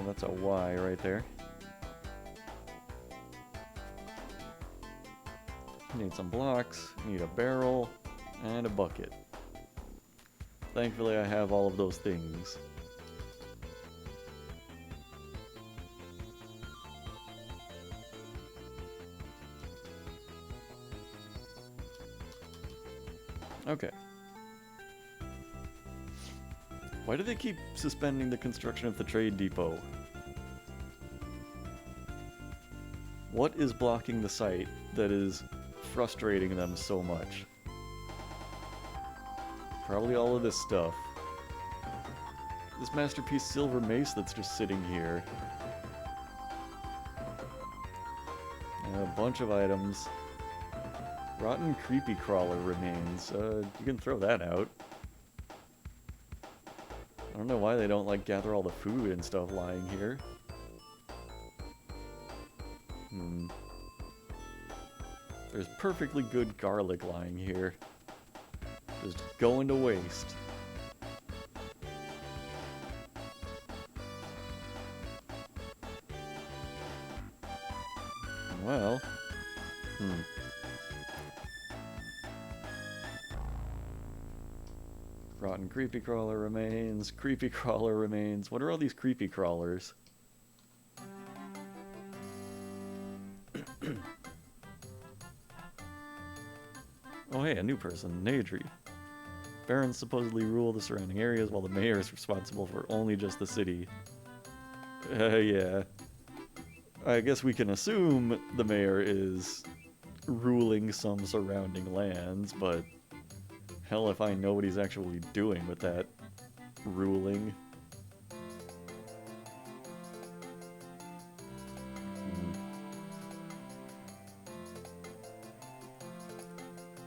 That's a Y right there. Need some blocks, need a barrel, and a bucket. Thankfully I have all of those things. Okay. Why do they keep suspending the construction of the trade depot? What is blocking the site that is frustrating them so much? Probably all of this stuff. This masterpiece silver mace that's just sitting here. And a bunch of items. Rotten creepy crawler remains. You can throw that out. I don't know why they don't, like, gather all the food and stuff lying here. There's perfectly good garlic lying here. Just going to waste. Well, rotten creepy crawler remains, creepy crawler remains. What are all these creepy crawlers? Oh hey, a new person, Nadri. Barons supposedly rule the surrounding areas while the mayor is responsible for only just the city. Yeah. I guess we can assume the mayor is ruling some surrounding lands, but hell if I know what he's actually doing with that ruling.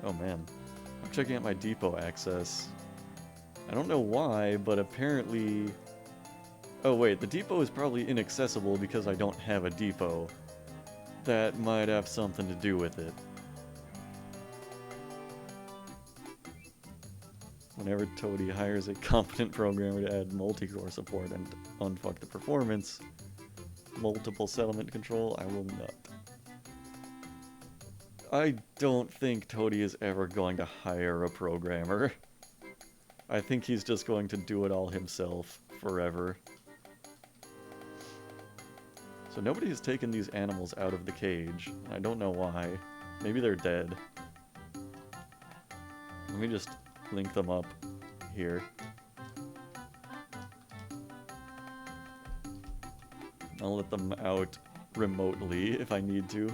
Oh man, I'm checking out my depot access. I don't know why, but apparently... Oh wait, the depot is probably inaccessible because I don't have a depot. That might have something to do with it. Whenever Toady hires a competent programmer to add multi-core support and unfuck the performance, multiple settlement control, I will not. I don't think Toady is ever going to hire a programmer. I think he's just going to do it all himself forever. So nobody has taken these animals out of the cage. I don't know why. Maybe they're dead. Let me just link them up here. I'll let them out remotely if I need to.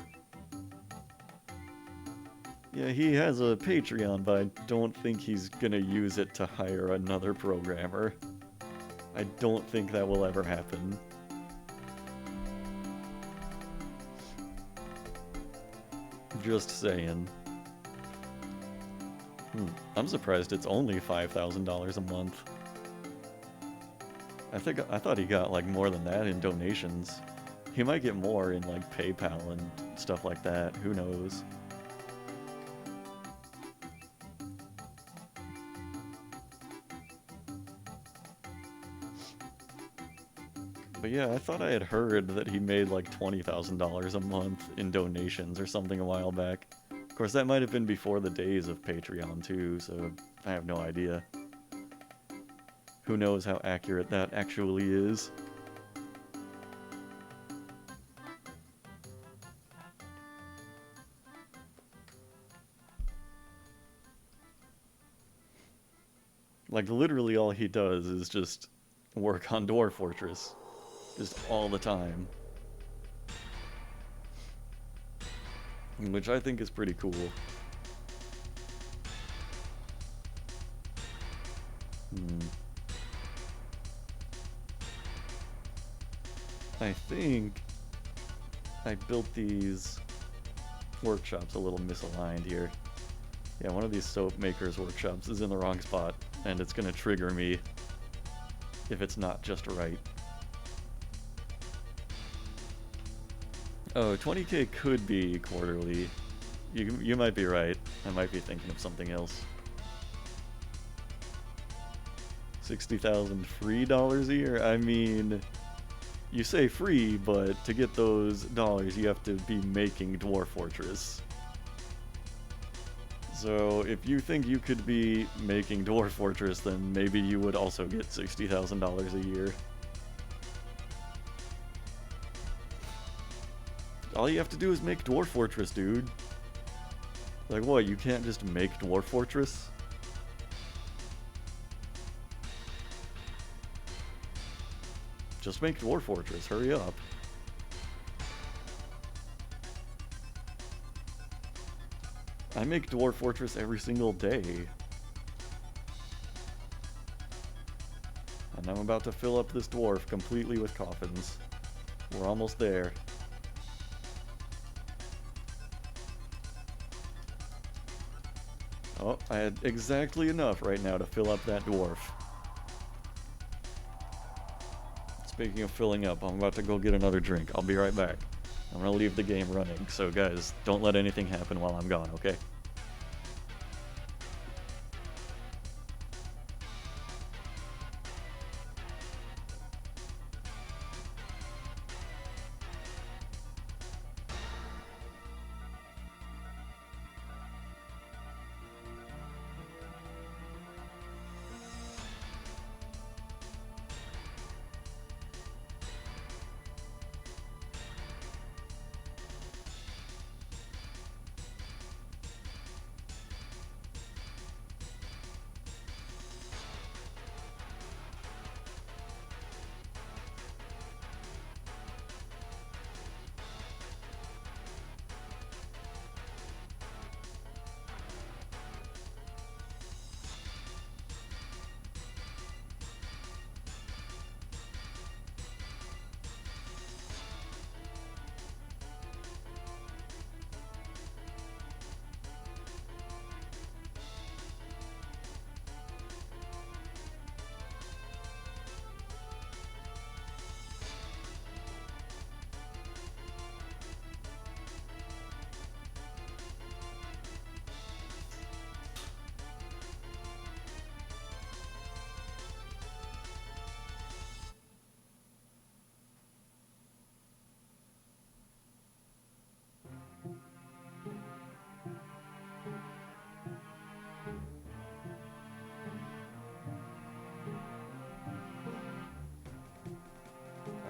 Yeah, he has a Patreon, but I don't think he's gonna use it to hire another programmer. I don't think that will ever happen. Just saying. I'm surprised it's only $5,000 a month. I thought he got like more than that in donations. He might get more in like PayPal and stuff like that. Who knows? But yeah, I thought I had heard that he made like $20,000 a month in donations or something a while back. Of course, that might have been before the days of Patreon too, so I have no idea. Who knows how accurate that actually is? Like, literally all he does is just work on Dwarf Fortress. Just all the time. Which I think is pretty cool. I think I built these workshops a little misaligned here. Yeah, one of these soap makers workshops is in the wrong spot, and it's gonna trigger me if it's not just right. Oh, 20K could be quarterly. You might be right. I might be thinking of something else. 60,000 free dollars a year? I mean, you say free, but to get those dollars, you have to be making Dwarf Fortress. So if you think you could be making Dwarf Fortress, then maybe you would also get $60,000 a year. All you have to do is make Dwarf Fortress, dude. Like what, you can't just make Dwarf Fortress? Just make Dwarf Fortress, hurry up. I make Dwarf Fortress every single day. And I'm about to fill up this dwarf completely with coffins. We're almost there. Oh, I had exactly enough right now to fill up that dwarf. Speaking of filling up, I'm about to go get another drink. I'll be right back. I'm gonna leave the game running, so guys, don't let anything happen while I'm gone, okay?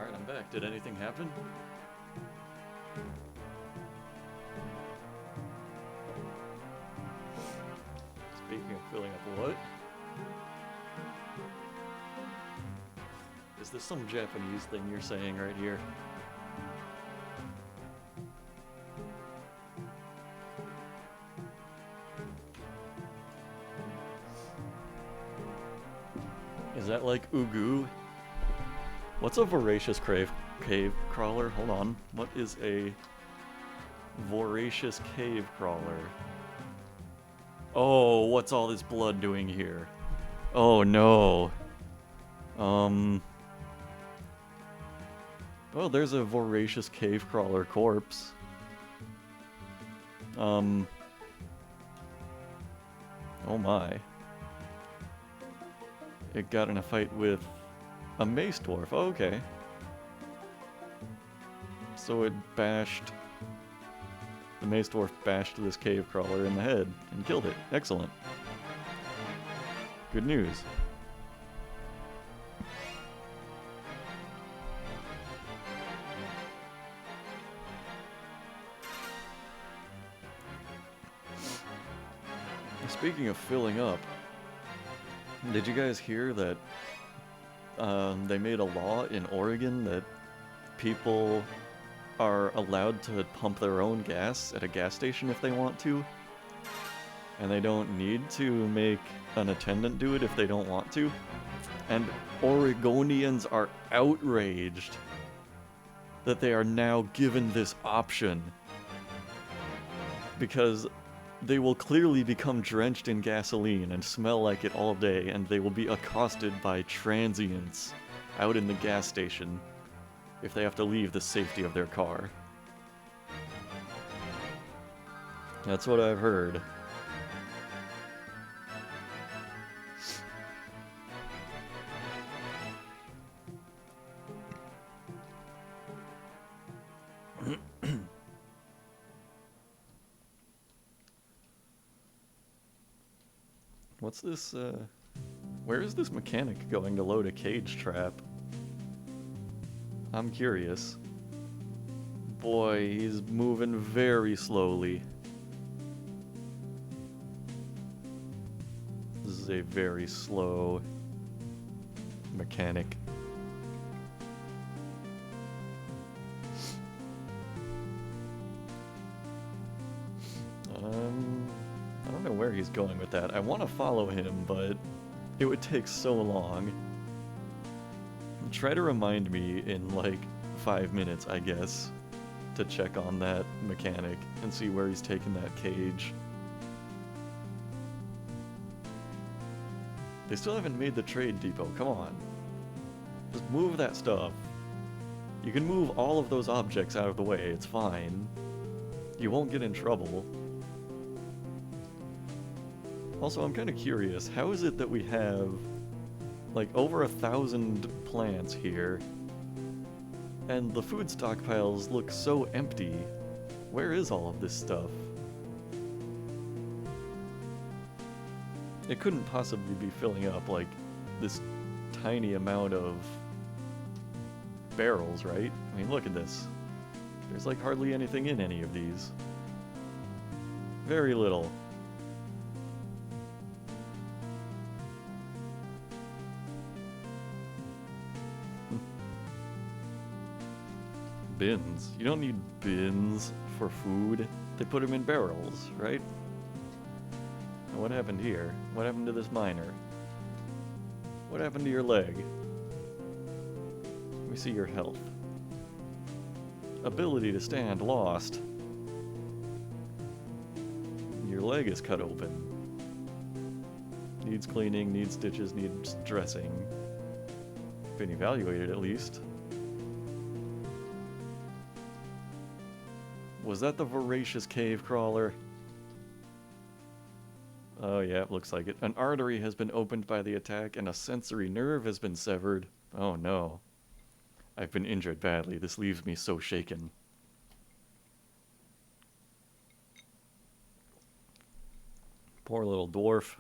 Alright, I'm back. Did anything happen? Speaking of filling up what? Is this some Japanese thing you're saying right here? Is that like Ugu? What's a voracious cave crawler? Hold on. What is a voracious cave crawler? Oh, what's all this blood doing here? Oh no. Oh, there's a voracious cave crawler corpse. Oh my. It got in a fight with a mace dwarf. Oh, okay. So it bashed... The mace dwarf bashed this cave crawler in the head and killed it. Excellent. Good news. Speaking of filling up, did you guys hear that they made a law in Oregon that people are allowed to pump their own gas at a gas station if they want to? And they don't need to make an attendant do it if they don't want to? And Oregonians are outraged that they are now given this option, because they will clearly become drenched in gasoline and smell like it all day, and they will be accosted by transients out in the gas station if they have to leave the safety of their car. That's what I've heard. What's this, where is this mechanic going to load a cage trap? I'm curious. Boy, he's moving very slowly. This is a very slow mechanic. I don't know where he's going with that. I want to follow him, but it would take so long. Try to remind me in like 5 minutes, I guess, to check on that mechanic and see where he's taking that cage. They still haven't made the trade depot, come on. Just move that stuff. You can move all of those objects out of the way, it's fine. You won't get in trouble. Also, I'm kind of curious, how is it that we have like over 1,000 plants here, and the food stockpiles look so empty? Where is all of this stuff? It couldn't possibly be filling up like this tiny amount of barrels, right? I mean, look at this. There's like hardly anything in any of these. Very little. Bins. You don't need bins for food. They put them in barrels, right? Now what happened here? What happened to this miner? What happened to your leg? Let me see your health. Ability to stand lost. Your leg is cut open. Needs cleaning, needs stitches, needs dressing. Been evaluated at least. Was that the voracious cave crawler? Oh yeah, it looks like it. An artery has been opened by the attack and a sensory nerve has been severed. Oh no. I've been injured badly. This leaves me so shaken. Poor little dwarf.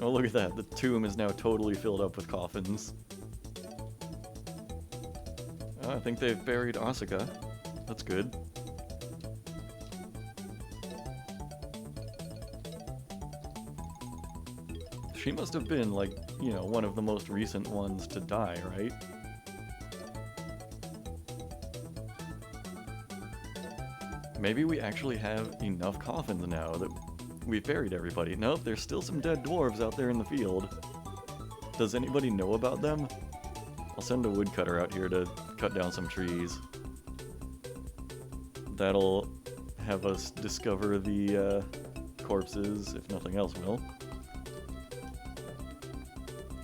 Oh, look at that. The tomb is now totally filled up with coffins. Oh, I think they've buried Asuka. That's good. She must have been, like, you know, one of the most recent ones to die, right? Maybe we actually have enough coffins now that we've buried everybody. Nope, there's still some dead dwarves out there in the field. Does anybody know about them? I'll send a woodcutter out here to cut down some trees. That'll have us discover the corpses, if nothing else will.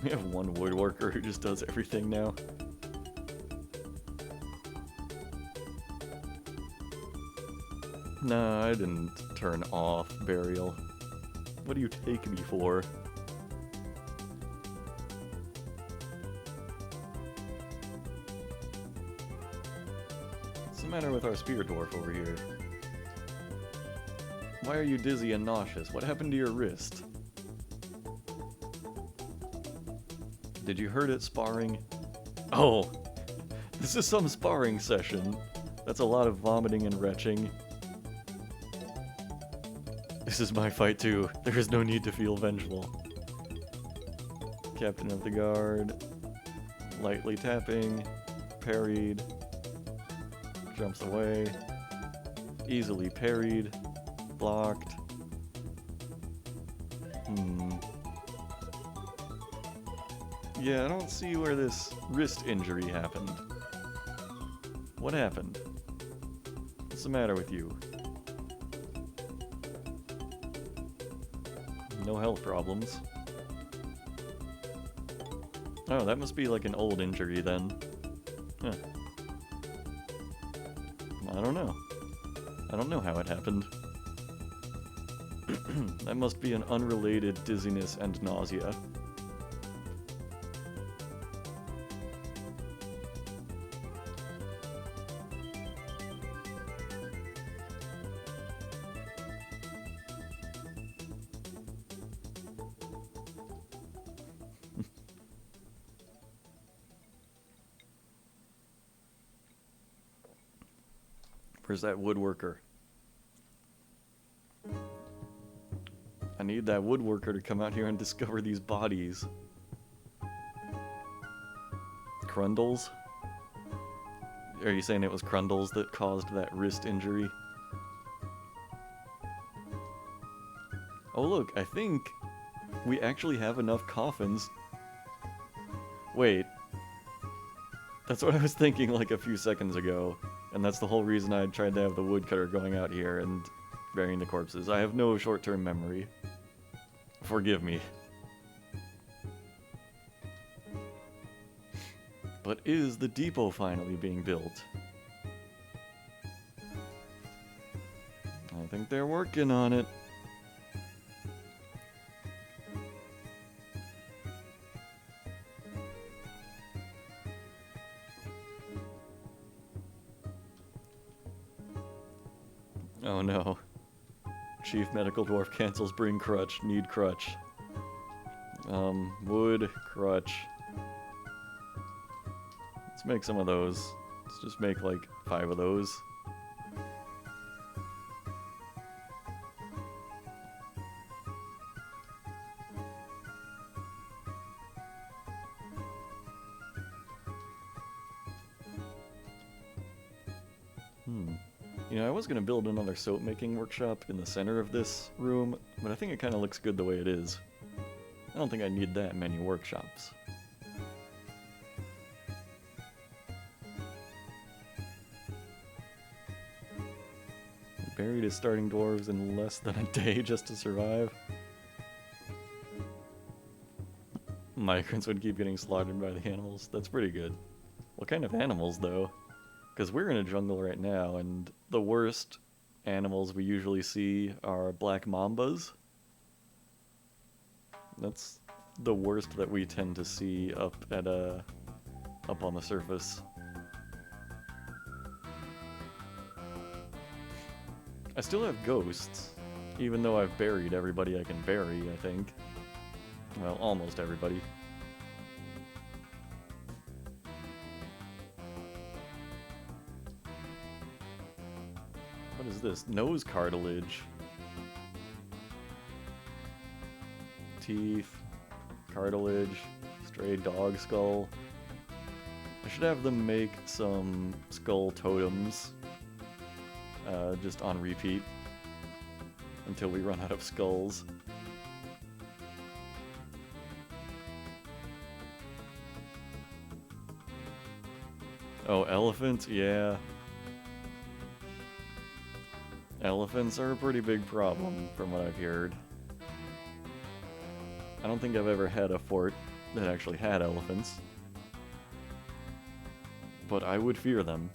We have one woodworker who just does everything now. Nah, I didn't turn off burial. What do you take me for? What's the matter with our spear dwarf over here? Why are you dizzy and nauseous? What happened to your wrist? Did you hurt it sparring? Oh! This is some sparring session. That's a lot of vomiting and retching. This is my fight too. There is no need to feel vengeful. Captain of the guard. Lightly tapping. Parried. Jumps away. Easily parried. Blocked. Yeah, I don't see where this wrist injury happened. What happened? What's the matter with you? No health problems. Oh, that must be like an old injury then. Huh. I don't know. I don't know how it happened. That must be an unrelated dizziness and nausea. Where's that woodworker? I need that woodworker to come out here and discover these bodies. Crundles? Are you saying it was Crundles that caused that wrist injury? Oh look, I think we actually have enough coffins. Wait. That's what I was thinking like a few seconds ago. And that's the whole reason I tried to have the woodcutter going out here and burying the corpses. I have no short-term memory. Forgive me. But is the depot finally being built? I think they're working on it. Oh no. Chief Medical Dwarf cancels bring crutch, need crutch. Wood, crutch. Let's make some of those. Let's just make like 5 of those. You know, I was going to build another soap making workshop in the center of this room, but I think it kind of looks good the way it is. I don't think I need that many workshops. Buried his starting dwarves in less than a day just to survive. Migrants would keep getting slaughtered by the animals. That's pretty good. What kind of animals, though? Because we're in a jungle right now, and the worst animals we usually see are black mambas. That's the worst that we tend to see up on the surface. I still have ghosts, even though I've buried everybody I can bury, I think. Well, almost everybody. What is this? Nose cartilage. Teeth. Cartilage. Stray dog skull. I should have them make some skull totems. Just on repeat. Until we run out of skulls. Oh, elephants? Yeah. Elephants are a pretty big problem, from what I've heard. I don't think I've ever had a fort that actually had elephants. But I would fear them.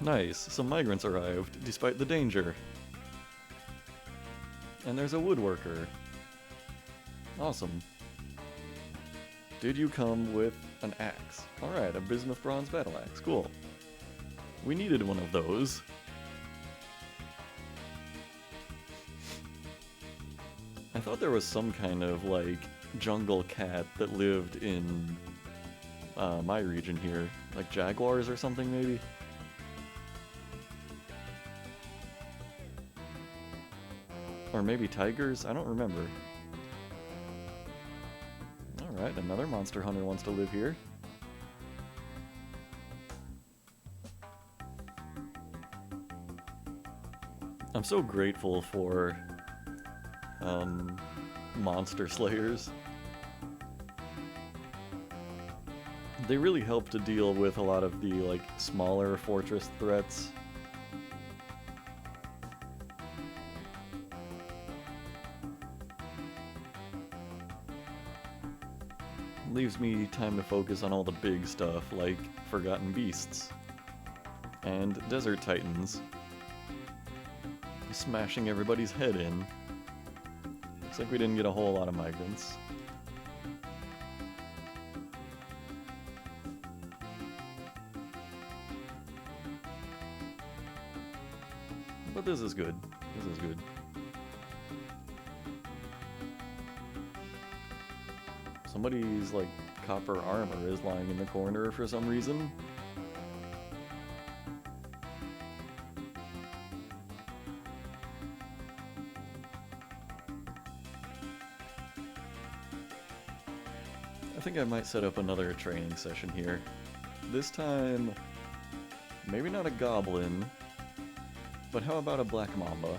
Nice, some migrants arrived, despite the danger. And there's a woodworker. Awesome. Did you come with an axe? Alright, a bismuth bronze battle axe, cool. We needed one of those. I thought there was some kind of, like, jungle cat that lived in my region here. Like jaguars or something, maybe? Or maybe tigers? I don't remember. Alright, another monster hunter wants to live here. I'm so grateful for monster slayers. They really help to deal with a lot of the like smaller fortress threats. Leaves me time to focus on all the big stuff, like Forgotten Beasts and Desert Titans. Smashing everybody's head in. Looks like we didn't get a whole lot of migrants. But this is good. This is good. Somebody's, like, copper armor is lying in the corner for some reason. I think I might set up another training session here. This time, maybe not a goblin, but how about a black mamba?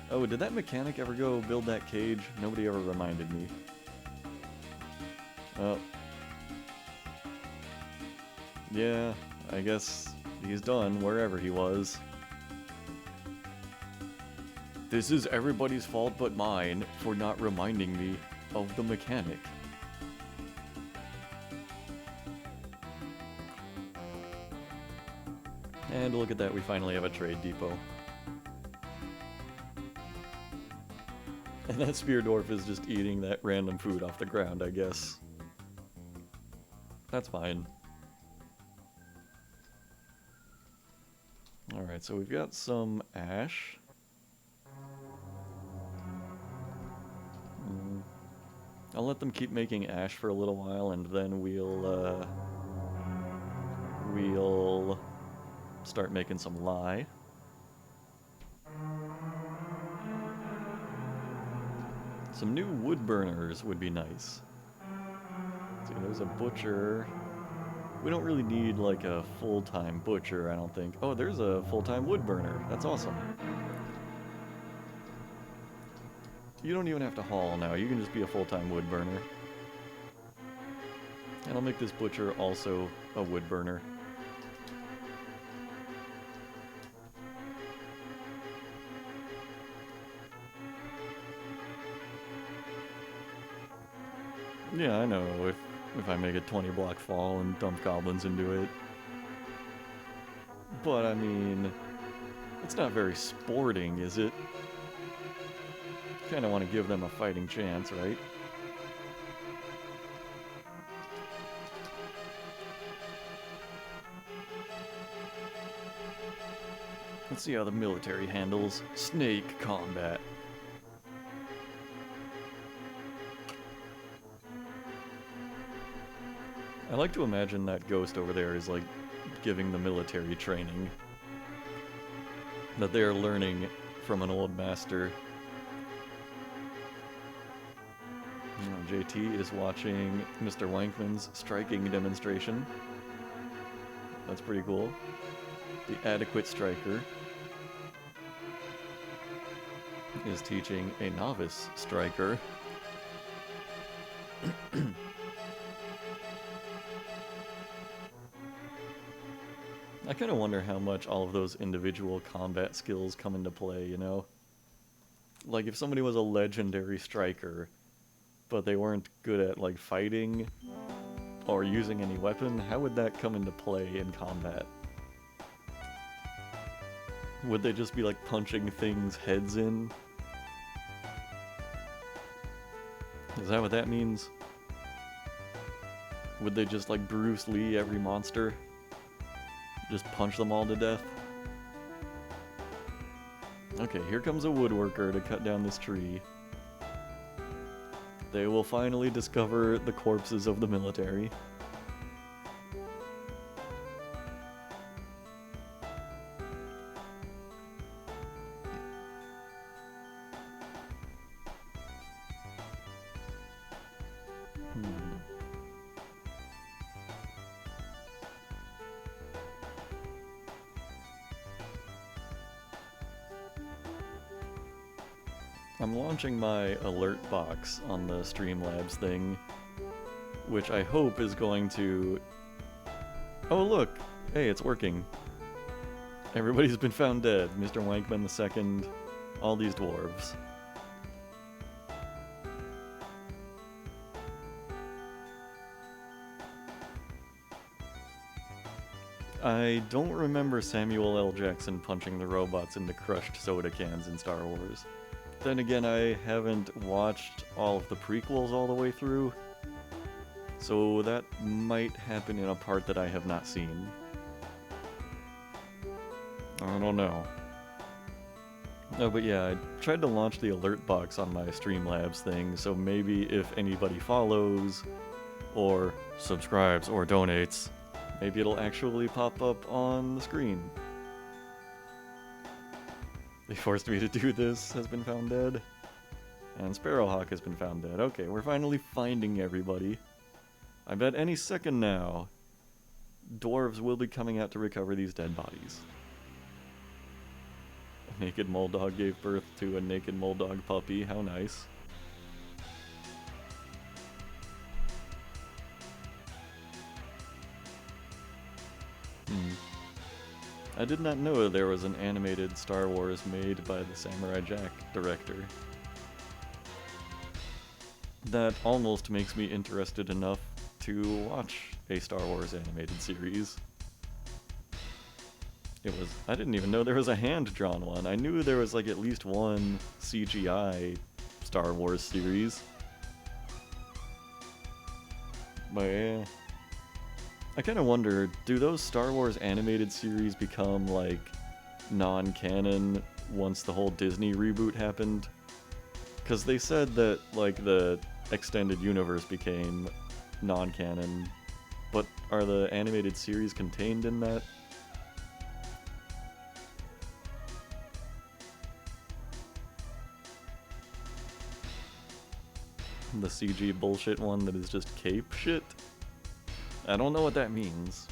Oh, did that mechanic ever go build that cage? Nobody ever reminded me. Oh. Yeah, I guess he's done wherever he was. This is everybody's fault but mine for not reminding me of the mechanic. And look at that, we finally have a trade depot. And that spear dwarf is just eating that random food off the ground, I guess. That's fine. Alright, so we've got some ash. I'll let them keep making ash for a little while, and then we'll start making some lye. Some new wood burners would be nice. See, there's a butcher. We don't really need like a full-time butcher, I don't think. Oh, there's a full-time wood burner. That's awesome. You don't even have to haul now. You can just be a full-time wood burner. And I'll make this butcher also a wood burner. Yeah, I know, if I make a 20-block fall and dump goblins into it. But, I mean, it's not very sporting, is it? Kinda want to give them a fighting chance, right? Let's see how the military handles snake combat. I like to imagine that ghost over there is like giving the military training. That they are learning from an old master. JT is watching Mr. Wankman's striking demonstration. That's pretty cool. The adequate striker is teaching a novice striker. I kind of wonder how much all of those individual combat skills come into play, you know? Like, if somebody was a legendary striker, but they weren't good at, like, fighting or using any weapon, how would that come into play in combat? Would they just be, like, punching things' heads in? Is that what that means? Would they just, like, Bruce Lee every monster? Just punch them all to death? Okay, here comes a woodworker to cut down this tree. They will finally discover the corpses of the military. I'm launching my alert box on the Streamlabs thing, which I hope is going to... Oh look! Hey, it's working. Everybody's been found dead. Mr. Wankman II, all these dwarves. I don't remember Samuel L. Jackson punching the robots into crushed soda cans in Star Wars. Then again, I haven't watched all of the prequels all the way through, so that might happen in a part that I have not seen. I don't know. No, but yeah, I tried to launch the alert box on my Streamlabs thing, so maybe if anybody follows, or subscribes, or donates, maybe it'll actually pop up on the screen. They forced me to do this, has been found dead. And Sparrowhawk has been found dead. Okay, we're finally finding everybody. I bet any second now, dwarves will be coming out to recover these dead bodies. A naked mole dog gave birth to a naked mole dog puppy. How nice. I did not know there was an animated Star Wars made by the Samurai Jack director. That almost makes me interested enough to watch a Star Wars animated series. I didn't even know there was a hand-drawn one. I knew there was like at least one CGI Star Wars series. But yeah. I kind of wonder, do those Star Wars animated series become like non-canon once the whole Disney reboot happened? Because they said that like the extended universe became non-canon, but are the animated series contained in that? The CG bullshit one that is just cape shit? I don't know what that means.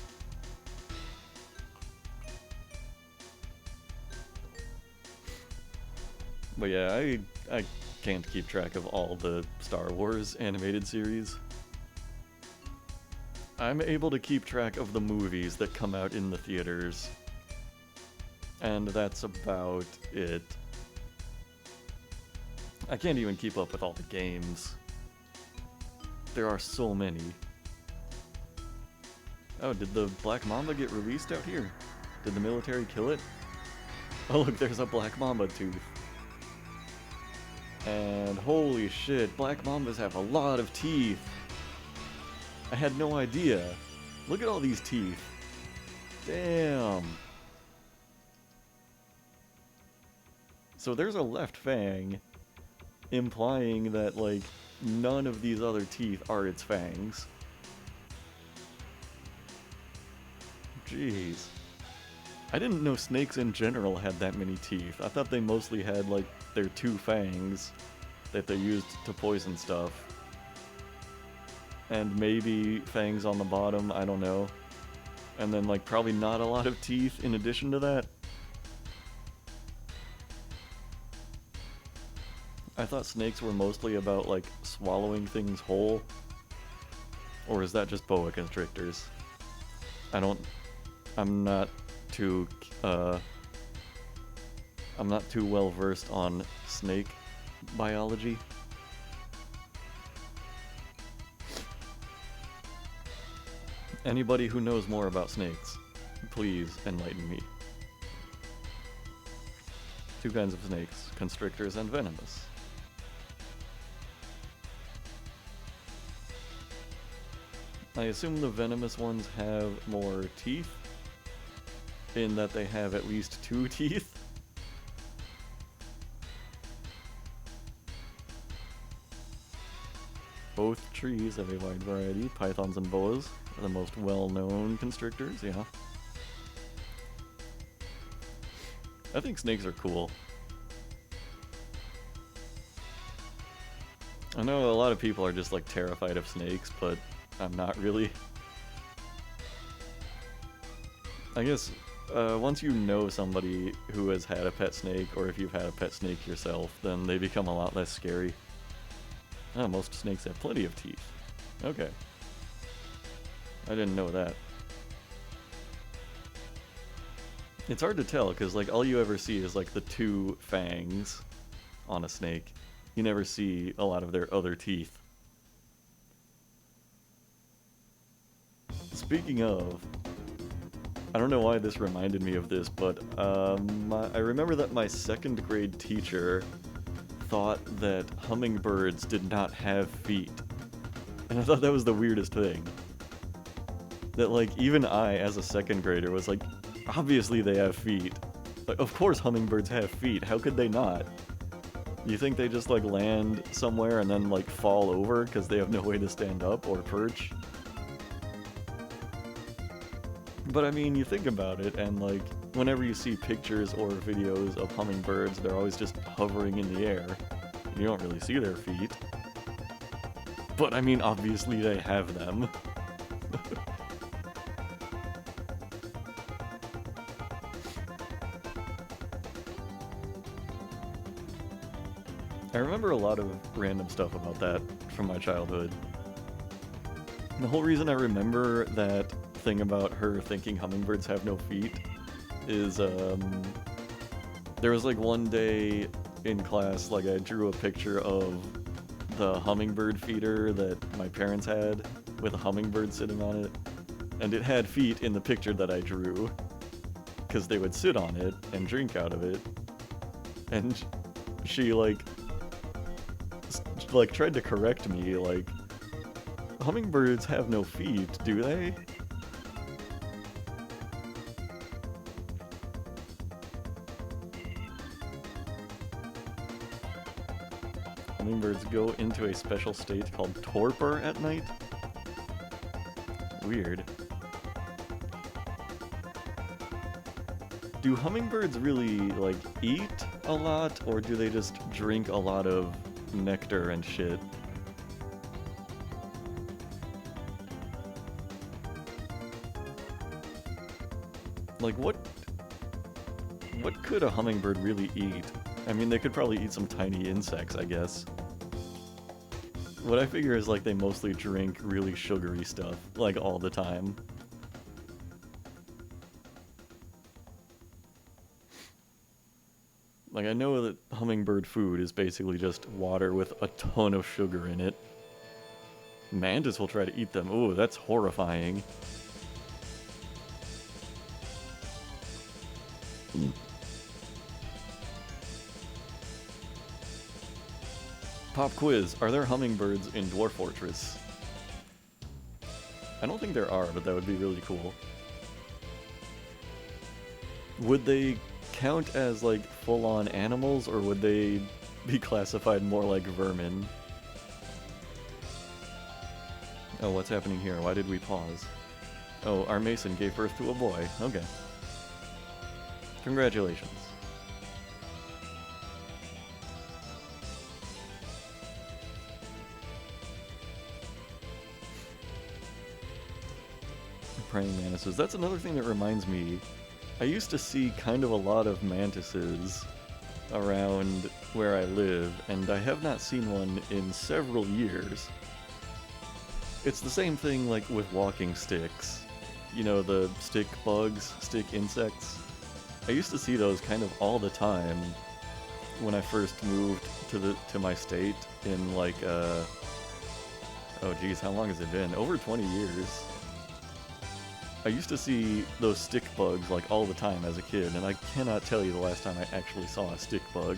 But yeah, I can't keep track of all the Star Wars animated series. I'm able to keep track of the movies that come out in the theaters. And that's about it. I can't even keep up with all the games. There are so many. Oh, did the Black Mamba get released out here? Did the military kill it? Oh look, there's a Black Mamba tooth. And holy shit, Black Mambas have a lot of teeth. I had no idea. Look at all these teeth. Damn. So there's a left fang, implying that, like, none of these other teeth are its fangs. Jeez. I didn't know snakes in general had that many teeth. I thought they mostly had, like, their two fangs that they used to poison stuff. And maybe fangs on the bottom, I don't know. And then, like, probably not a lot of teeth in addition to that. I thought snakes were mostly about, like, swallowing things whole. Or is that just boa constrictors? I'm not too well versed on snake biology. Anybody who knows more about snakes, please enlighten me. Two kinds of snakes, constrictors and venomous. I assume the venomous ones have more teeth, in that they have at least 2 teeth. Both trees have a wide variety. Pythons and boas are the most well-known constrictors, yeah. I think snakes are cool. I know a lot of people are just like terrified of snakes, but I'm not really. I guess once you know somebody who has had a pet snake, or if you've had a pet snake yourself, then they become a lot less scary. Oh, most snakes have plenty of teeth. Okay. I didn't know that. It's hard to tell, because like all you ever see is like the 2 fangs on a snake. You never see a lot of their other teeth. Speaking of, I don't know why this reminded me of this, but I remember that my second grade teacher thought that hummingbirds did not have feet. And I thought that was the weirdest thing. That, like, even I, as a second grader, was like, obviously they have feet. Like, of course hummingbirds have feet, how could they not? You think they just, like, land somewhere and then, like, fall over because they have no way to stand up or perch? But I mean, you think about it, and, like, whenever you see pictures or videos of hummingbirds, they're always just hovering in the air. You don't really see their feet. But I mean, obviously they have them. I remember a lot of random stuff about that from my childhood. The whole reason I remember that thing about her thinking hummingbirds have no feet is, there was like one day in class, like I drew a picture of the hummingbird feeder that my parents had with a hummingbird sitting on it, and it had feet in the picture that I drew, because they would sit on it and drink out of it, and she like tried to correct me, like, hummingbirds have no feet, do they? Hummingbirds go into a special state called torpor at night? Weird. Do hummingbirds really, like, eat a lot, or do they just drink a lot of nectar and shit? Like, what could a hummingbird really eat? I mean, they could probably eat some tiny insects, I guess. What I figure is, like, they mostly drink really sugary stuff, like, all the time. Like, I know that hummingbird food is basically just water with a ton of sugar in it. Mantis will try to eat them. Ooh, that's horrifying. Pop quiz, are there hummingbirds in Dwarf Fortress? I don't think there are, but that would be really cool. Would they count as, like, full-on animals, or would they be classified more like vermin? Oh, what's happening here? Why did we pause? Oh, our mason gave birth to a boy. Okay. Congratulations. Praying mantises. That's another thing that reminds me. I used to see kind of a lot of mantises around where I live, and I have not seen one in several years. It's the same thing like with walking sticks. You know, the stick bugs, stick insects. I used to see those kind of all the time when I first moved to my state in like oh geez, how long has it been? Over 20 years. I used to see those stick bugs like all the time as a kid, and I cannot tell you the last time I actually saw a stick bug.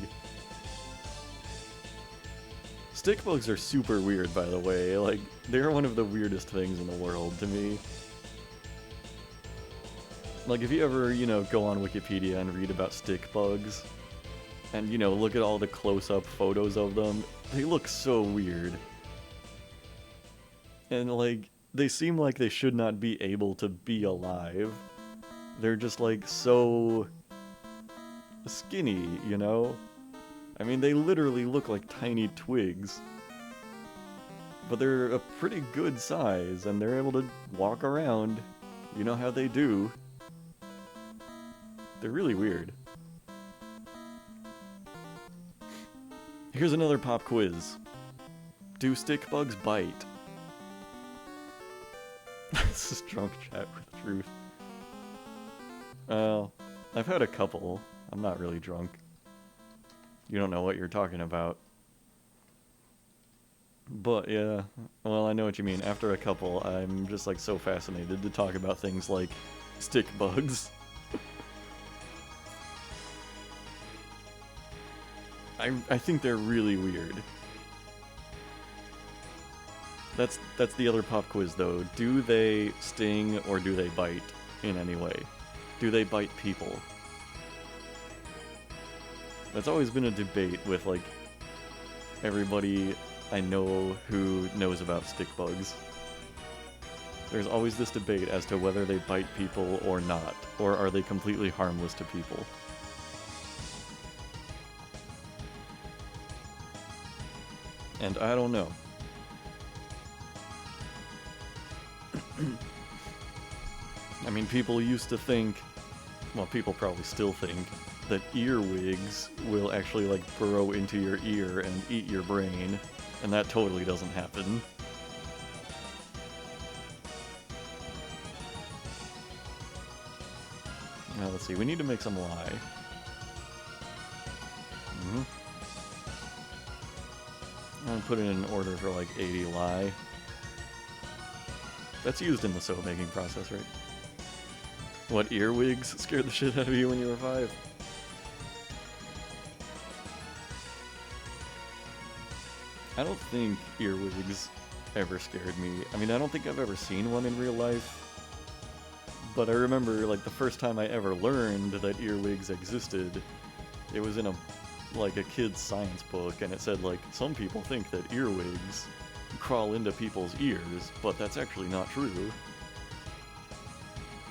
Stick bugs are super weird, by the way. Like, they're one of the weirdest things in the world to me. Like, if you ever, you know, go on Wikipedia and read about stick bugs, and, you know, look at all the close-up photos of them, they look so weird. And, like, they seem like they should not be able to be alive. They're just, like, so skinny, you know? I mean, they literally look like tiny twigs. But they're a pretty good size, and they're able to walk around. You know how they do. They're really weird. Here's another pop quiz. Do stick bugs bite? This is drunk chat with Trooth. Well, I've had a couple. I'm not really drunk. You don't know what you're talking about. But yeah, well, I know what you mean. After a couple, I'm just like so fascinated to talk about things like stick bugs. I think they're really weird. That's the other pop quiz though. Do they sting or do they bite in any way? Do they bite people? That's always been a debate with like everybody I know who knows about stick bugs. There's always this debate as to whether they bite people or not, or are they completely harmless to people. And I don't know. I mean, people used to think, well, people probably still think, that earwigs will actually, like, burrow into your ear and eat your brain, and that totally doesn't happen. Now, let's see, we need to make some lye. I'll put it in order for, like, 80 lye. That's used in the soap making process, right? What, earwigs scared the shit out of you when you were 5? I don't think earwigs ever scared me. I mean, I don't think I've ever seen one in real life. But I remember, like, the first time I ever learned that earwigs existed, it was in a kid's science book, and it said, like, some people think that earwigs crawl into people's ears, but that's actually not true.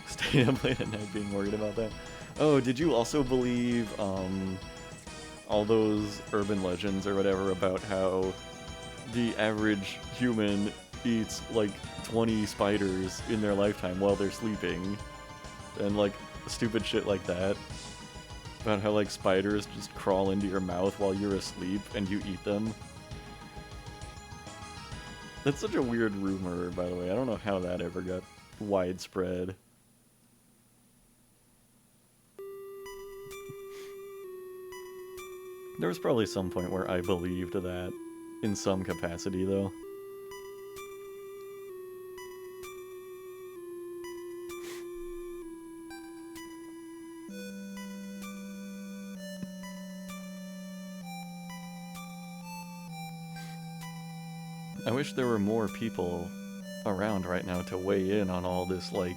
Staying up late at night being worried about that. Oh, did you also believe, all those urban legends or whatever about how the average human eats, like, 20 spiders in their lifetime while they're sleeping? And, like, stupid shit like that. About how, like, spiders just crawl into your mouth while you're asleep and you eat them. That's such a weird rumor, by the way. I don't know how that ever got widespread. There was probably some point where I believed that in some capacity, though. I wish there were more people around right now to weigh in on all this, like,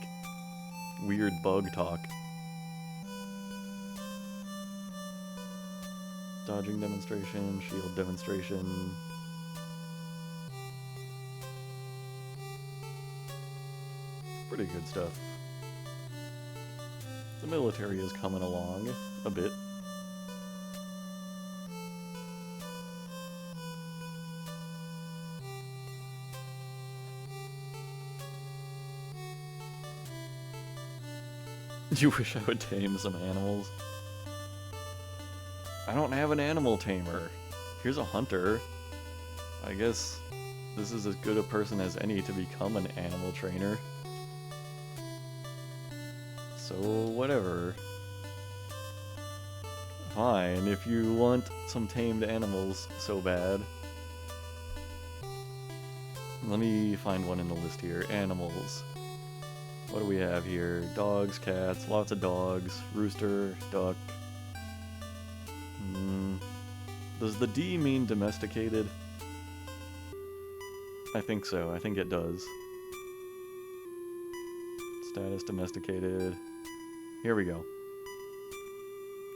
weird bug talk. Dodging demonstration, shield demonstration. Pretty good stuff. The military is coming along a bit. You wish I would tame some animals? I don't have an animal tamer. Here's a hunter. I guess this is as good a person as any to become an animal trainer. So, whatever. Fine, if you want some tamed animals so bad. Let me find one in the list here. Animals. What do we have here? Dogs, cats, lots of dogs, rooster, duck. Does the D mean domesticated? I think so. I think it does. Status domesticated. Here we go.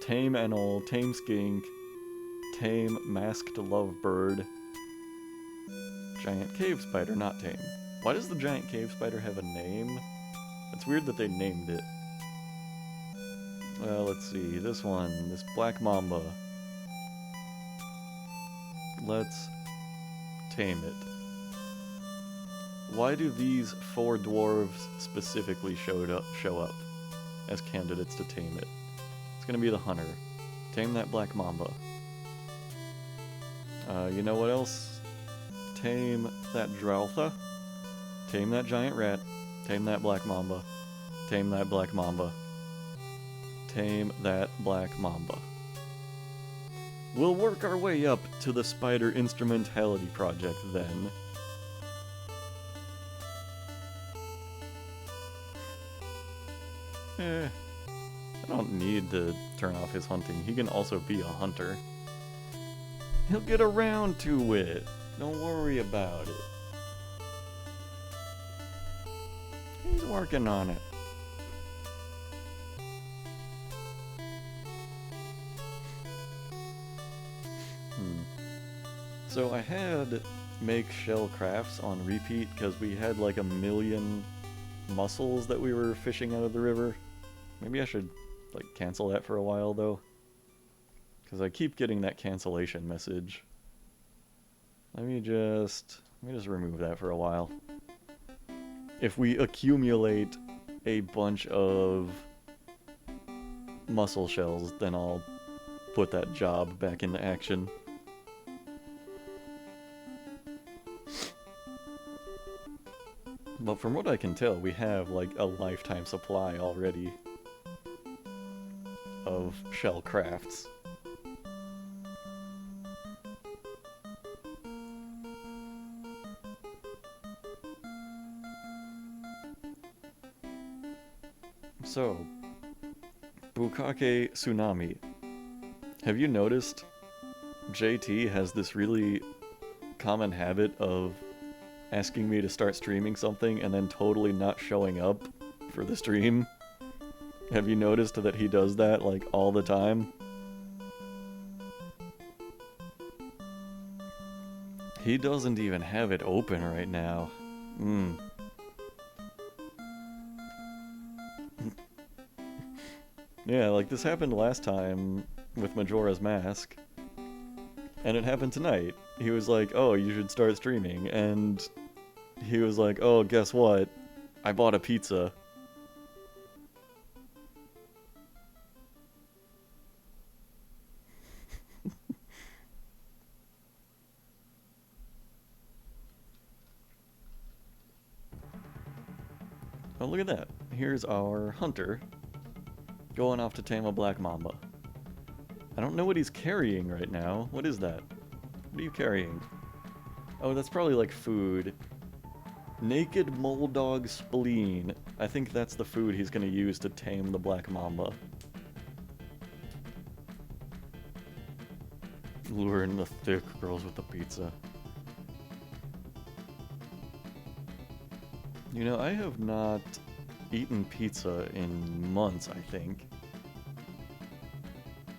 Tame Enel, tame skink, tame masked lovebird, giant cave spider, not tame. Why does the giant cave spider have a name? It's weird that they named it. Well, let's see. This one, this black mamba. Let's tame it. Why do these 4 dwarves specifically show up as candidates to tame it? It's gonna be the hunter. Tame that black mamba. You know what else? Tame that Draltha. Tame that giant rat. Tame that black mamba. Tame that black mamba. Tame that black mamba. We'll work our way up to the spider instrumentality project then. I don't need to turn off his hunting. He can also be a hunter. He'll get around to it. Don't worry about it. He's working on it. So I had make shell crafts on repeat because we had like 1,000,000 mussels that we were fishing out of the river. Maybe I should like cancel that for a while though, because I keep getting that cancellation message. Let me just remove that for a while. If we accumulate a bunch of mussel shells, then I'll put that job back into action. But from what I can tell, we have like a lifetime supply already of shell crafts. So, Bukake Tsunami. Have you noticed JT has this really common habit of asking me to start streaming something and then totally not showing up for the stream? Have you noticed that he does that, like, all the time? He doesn't even have it open right now. Yeah, like, this happened last time with Majora's Mask. And it happened tonight. He was like, oh, you should start streaming, and he was like, oh, guess what? I bought a pizza. Oh, look at that. Here's our hunter going off to tame a black mamba. I don't know what he's carrying right now. What is that? What are you carrying? Oh, that's probably like food. Naked Moldog spleen. I think that's the food he's gonna use to tame the black mamba. Luring the thick girls with the pizza. You know, I have not eaten pizza in months, I think.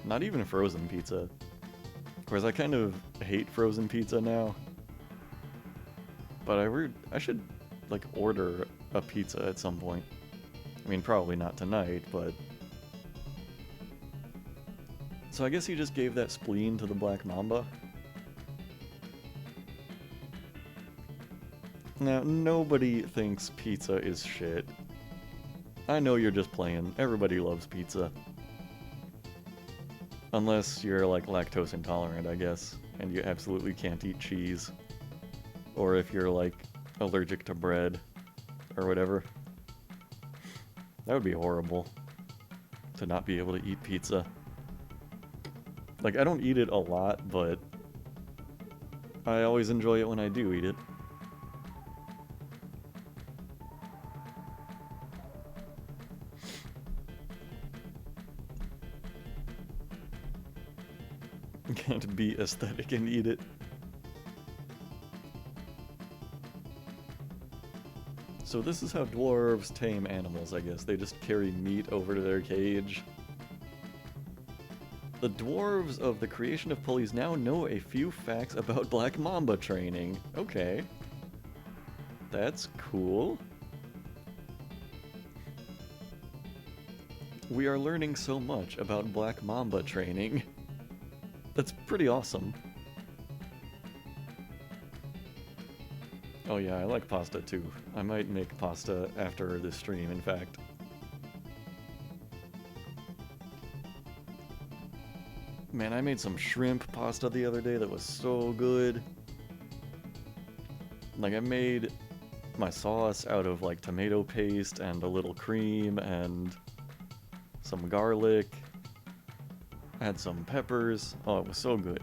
Not even frozen pizza. Of course, I kind of hate frozen pizza now. But I should, like, order a pizza at some point. I mean, probably not tonight, but... So I guess he just gave that spleen to the black mamba? Now, nobody thinks pizza is shit. I know you're just playing. Everybody loves pizza. Unless you're, like, lactose intolerant, I guess, and you absolutely can't eat cheese. Or if you're, like, allergic to bread, or whatever. That would be horrible, to not be able to eat pizza. Like, I don't eat it a lot, but I always enjoy it when I do eat it. Can't be aesthetic and eat it. So this is how dwarves tame animals, I guess. They just carry meat over to their cage. The dwarves of the creation of pulleys now know a few facts about black mamba training. Okay. That's cool. We are learning so much about black mamba training. That's pretty awesome. Oh yeah, I like pasta too. I might make pasta after this stream, in fact. Man, I made some shrimp pasta the other day that was so good. Like, I made my sauce out of, like, tomato paste and a little cream and some garlic. I had some peppers. Oh, it was so good.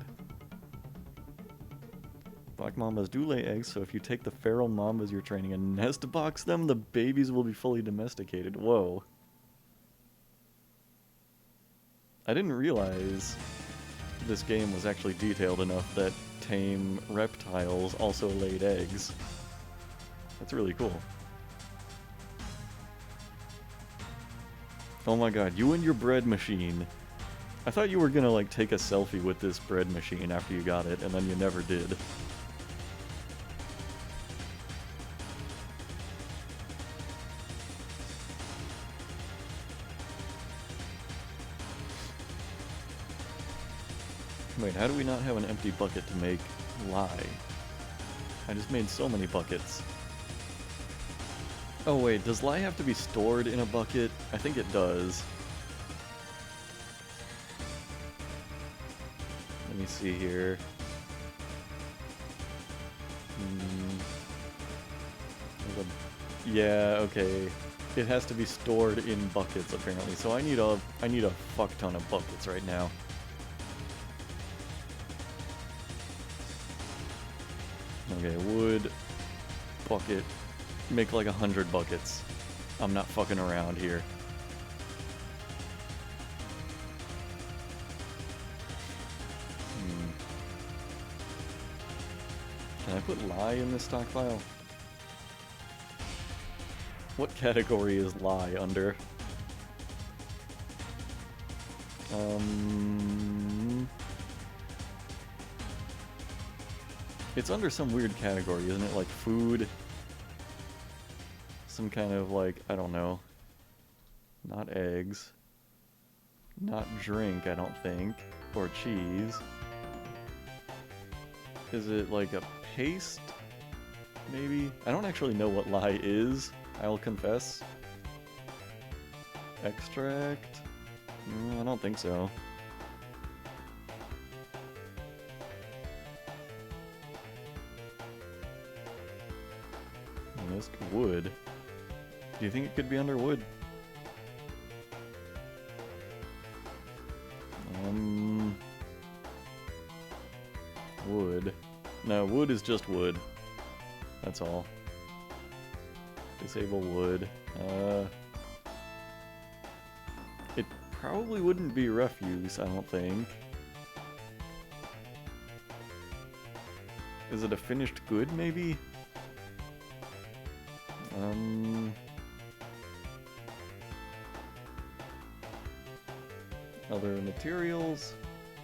Black mambas do lay eggs, so if you take the feral mambas you're training and nest box them, the babies will be fully domesticated. Whoa. I didn't realize this game was actually detailed enough that tame reptiles also laid eggs. That's really cool. Oh my god, you and your bread machine. I thought you were gonna like take a selfie with this bread machine after you got it, and then you never did. Wait, how do we not have an empty bucket to make lye? I just made so many buckets. Oh wait, does lye have to be stored in a bucket? I think it does. Let me see here. Yeah, okay. It has to be stored in buckets apparently. So I need a fuck ton of buckets right now. Okay, wood, bucket, make like 100 buckets. I'm not fucking around here. Can I put lye in this stockpile? What category is lye under? It's under some weird category, isn't it? Like food? Some kind of like, I don't know. Not eggs. Not drink, I don't think. Or cheese. Is it like a paste? Maybe? I don't actually know what lye is, I'll confess. Extract? I don't think so. Wood. Do you think it could be under wood? Wood. No, wood is just wood. That's all. Disable wood. It probably wouldn't be refuse, I don't think. Is it a finished good, maybe? Other materials.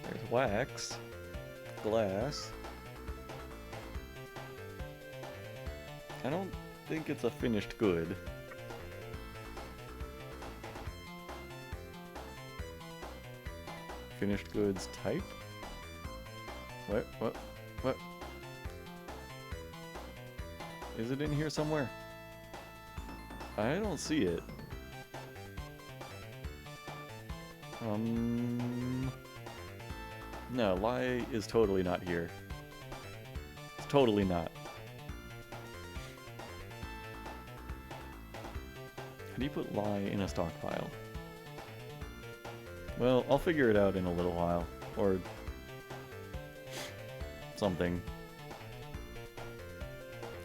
There's wax. Glass. I don't think it's a finished good. Finished goods type? What? Is it in here somewhere? I don't see it. No, lye is totally not here. It's totally not. How do you put lye in a stockpile? Well, I'll figure it out in a little while. Or something.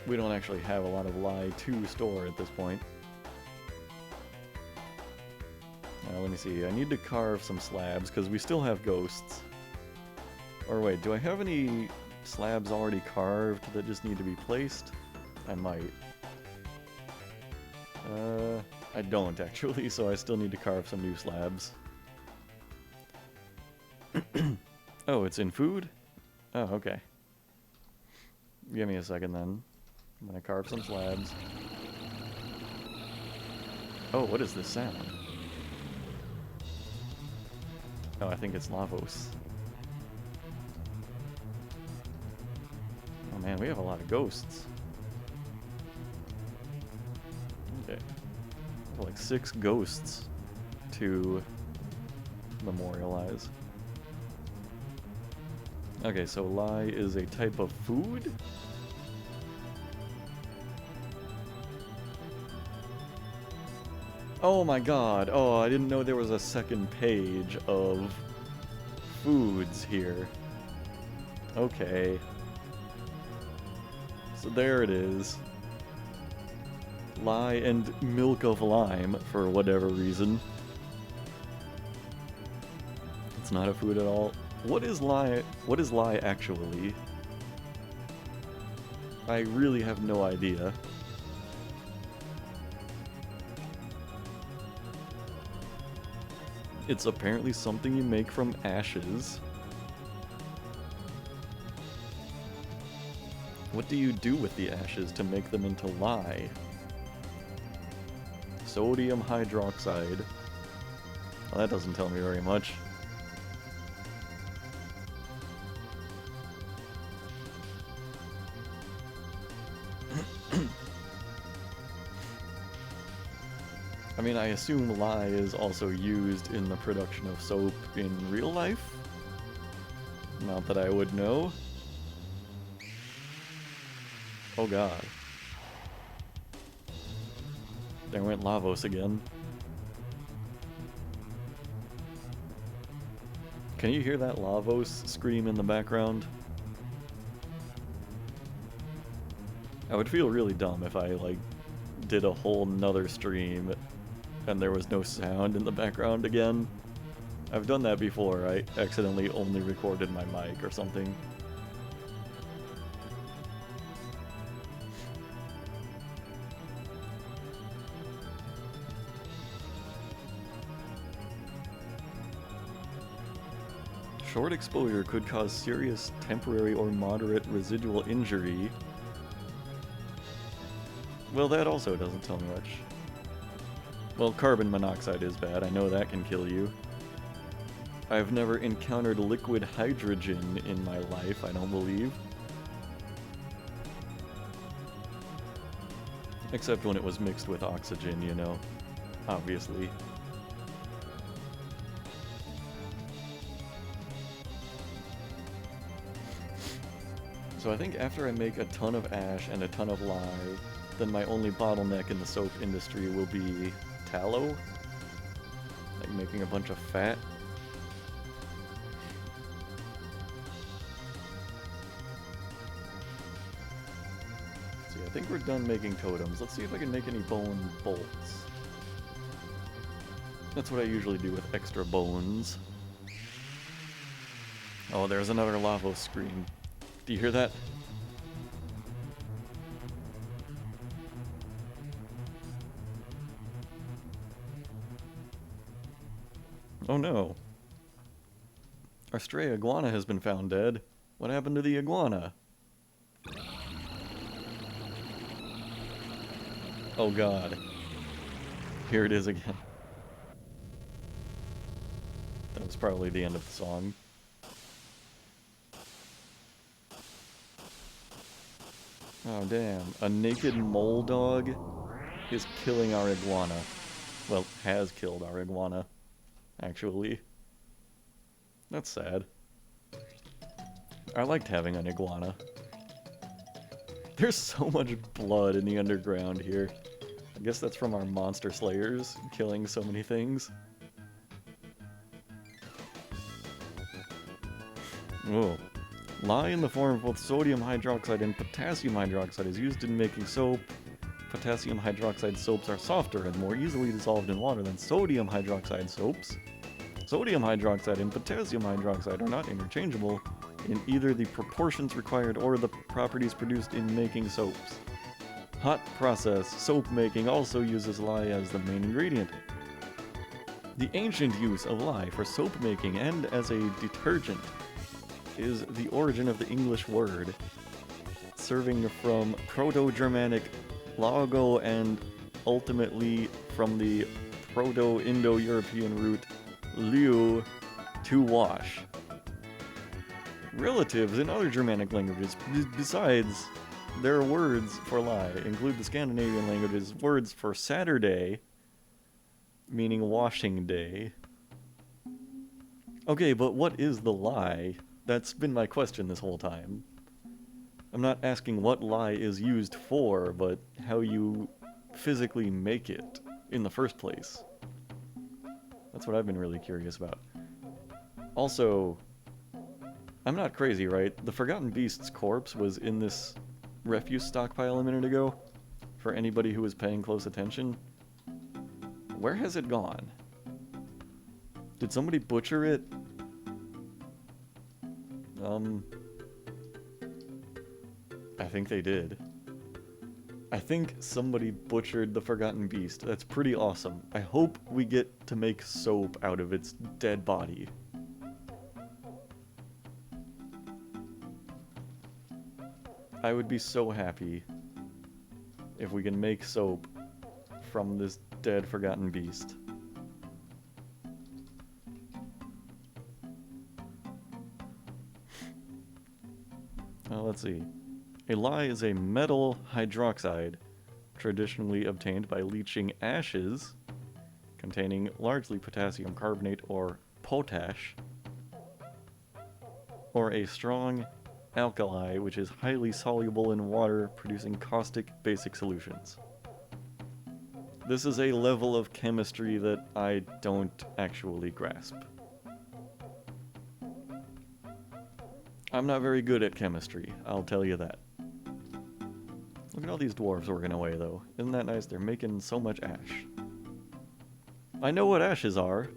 We don't actually have a lot of lye to store at this point. Let me see. I need to carve some slabs because we still have ghosts. Or wait, do I have any slabs already carved that just need to be placed? I might. I don't actually, so I still need to carve some new slabs. Oh, it's in food? Oh, okay. Give me a second then. I'm gonna carve some slabs. Oh, what is this sound? Oh, I think it's Lavos. Oh man, we have a lot of ghosts. Okay. Like 6 ghosts to memorialize. Okay, so lye is a type of food? Oh my god. Oh, I didn't know there was a second page of foods here. Okay. So there it is. Lye and milk of lime, for whatever reason. It's not a food at all. What is lye? What is lye actually? I really have no idea. It's apparently something you make from ashes. What do you do with the ashes to make them into lye? Sodium hydroxide. Well, that doesn't tell me very much. I mean, I assume lye is also used in the production of soap in real life? Not that I would know. Oh god. There went Lavos again. Can you hear that Lavos scream in the background? I would feel really dumb if I, like, did a whole nother stream and there was no sound in the background again. I've done that before. I accidentally only recorded my mic or something. Short exposure could cause serious temporary or moderate residual injury. Well, that also doesn't tell me much. Well, carbon monoxide is bad. I know that can kill you. I've never encountered liquid hydrogen in my life, I don't believe. Except when it was mixed with oxygen, you know. Obviously. So I think after I make a ton of ash and a ton of lye, then my only bottleneck in the soap industry will be tallow. Like making a bunch of fat. See, I think we're done making totems. Let's see if I can make any bone bolts. That's what I usually do with extra bones. Oh, there's another Lavos scream. Do you hear that? Oh no. Our stray iguana has been found dead. What happened to the iguana? Oh god. Here it is again. That was probably the end of the song. Oh damn. A naked mole dog is killing our iguana. Well, has killed our iguana. Actually. That's sad. I liked having an iguana. There's so much blood in the underground here. I guess that's from our monster slayers killing so many things. Whoa. Lye in the form of both sodium hydroxide and potassium hydroxide is used in making soap. Potassium hydroxide soaps are softer and more easily dissolved in water than sodium hydroxide soaps. Sodium hydroxide and potassium hydroxide are not interchangeable in either the proportions required or the properties produced in making soaps. Hot process soap making also uses lye as the main ingredient. The ancient use of lye for soap making and as a detergent is the origin of the English word, serving from Proto-Germanic lago and ultimately from the Proto-Indo-European root liu, to wash. Relatives in other Germanic languages, besides their words for lye, include the Scandinavian languages' words for Saturday, meaning washing day. Okay, but what is the lye? That's been my question this whole time. I'm not asking what lye is used for, but how you physically make it in the first place. That's what I've been really curious about. Also, I'm not crazy, right? The Forgotten Beast's corpse was in this refuse stockpile a minute ago. For anybody who was paying close attention. Where has it gone? Did somebody butcher it I think they did. I think somebody butchered the Forgotten Beast. That's pretty awesome. I hope we get to make soap out of its dead body. I would be so happy if we can make soap from this dead Forgotten Beast. Let's see. A lye is a metal hydroxide, traditionally obtained by leaching ashes containing largely potassium carbonate or potash, or a strong alkali which is highly soluble in water, producing caustic basic solutions. This is a level of chemistry that I don't actually grasp. I'm not very good at chemistry, I'll tell you that. Look at all these dwarves working away, though. Isn't that nice? They're making so much ash. I know what ashes are.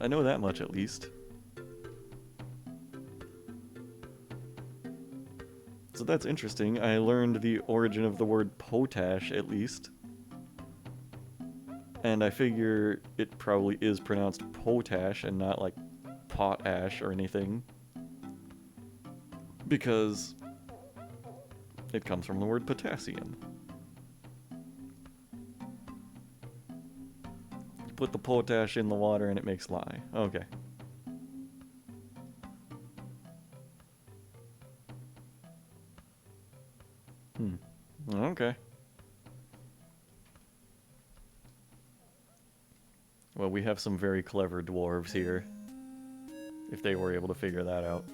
I know that much, at least. So that's interesting. I learned the origin of the word potash, at least. And I figure it probably is pronounced potash and not like potash or anything. Because it comes from the word potassium. You put the potash in the water and it makes lye. Okay. Okay. Well, we have some very clever dwarves here. If they were able to figure that out.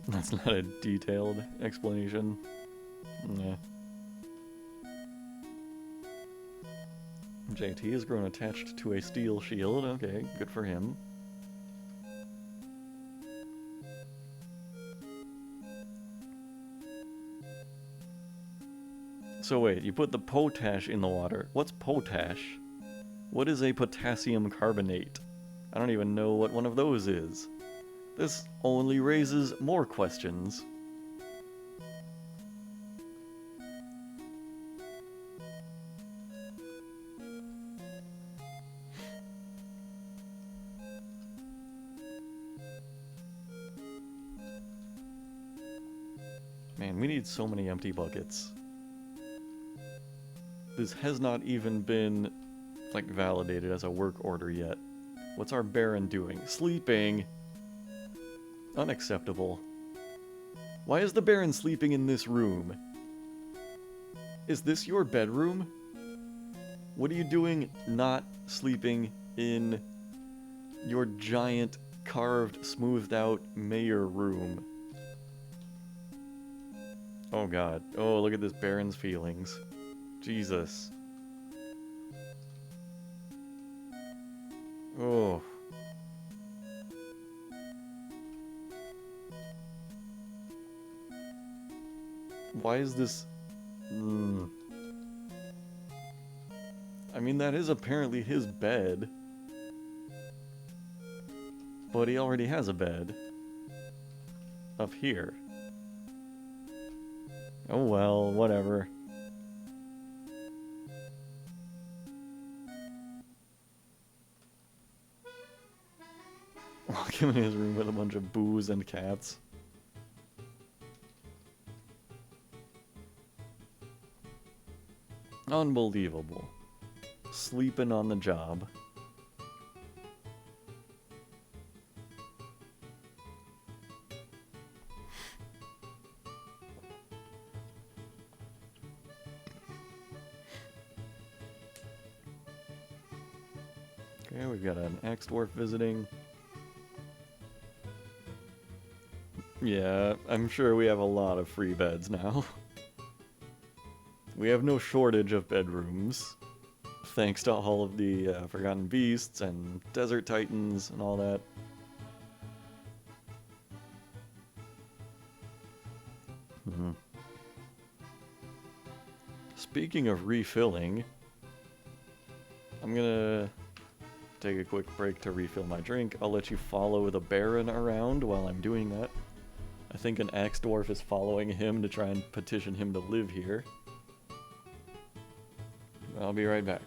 That's not a detailed explanation. Nah. JT has grown attached to a steel shield. Okay, good for him. So wait, you put the potash in the water. What's potash? What is a potassium carbonate? I don't even know what one of those is. This only raises more questions. Man, we need so many empty buckets. This has not even been, like, validated as a work order yet. What's our Baron doing? Sleeping! Unacceptable. Why is the Baron sleeping in this room? Is this your bedroom? What are you doing not sleeping in your giant, carved, smoothed out mayor room? Oh god. Oh, look at this Baron's feelings. Jesus. Oh. Why is this... I mean, that is apparently his bed. But he already has a bed. Up here. Oh well, whatever. Lock him in his room with a bunch of booze and cats. Unbelievable. Sleeping on the job. Okay, we've got an ex-dwarf visiting. Yeah, I'm sure we have a lot of free beds now. We have no shortage of bedrooms, thanks to all of the Forgotten Beasts and Desert Titans and all that. Speaking of refilling, I'm gonna take a quick break to refill my drink. I'll let you follow the Baron around while I'm doing that. I think an axe dwarf is following him to try and petition him to live here. I'll be right back.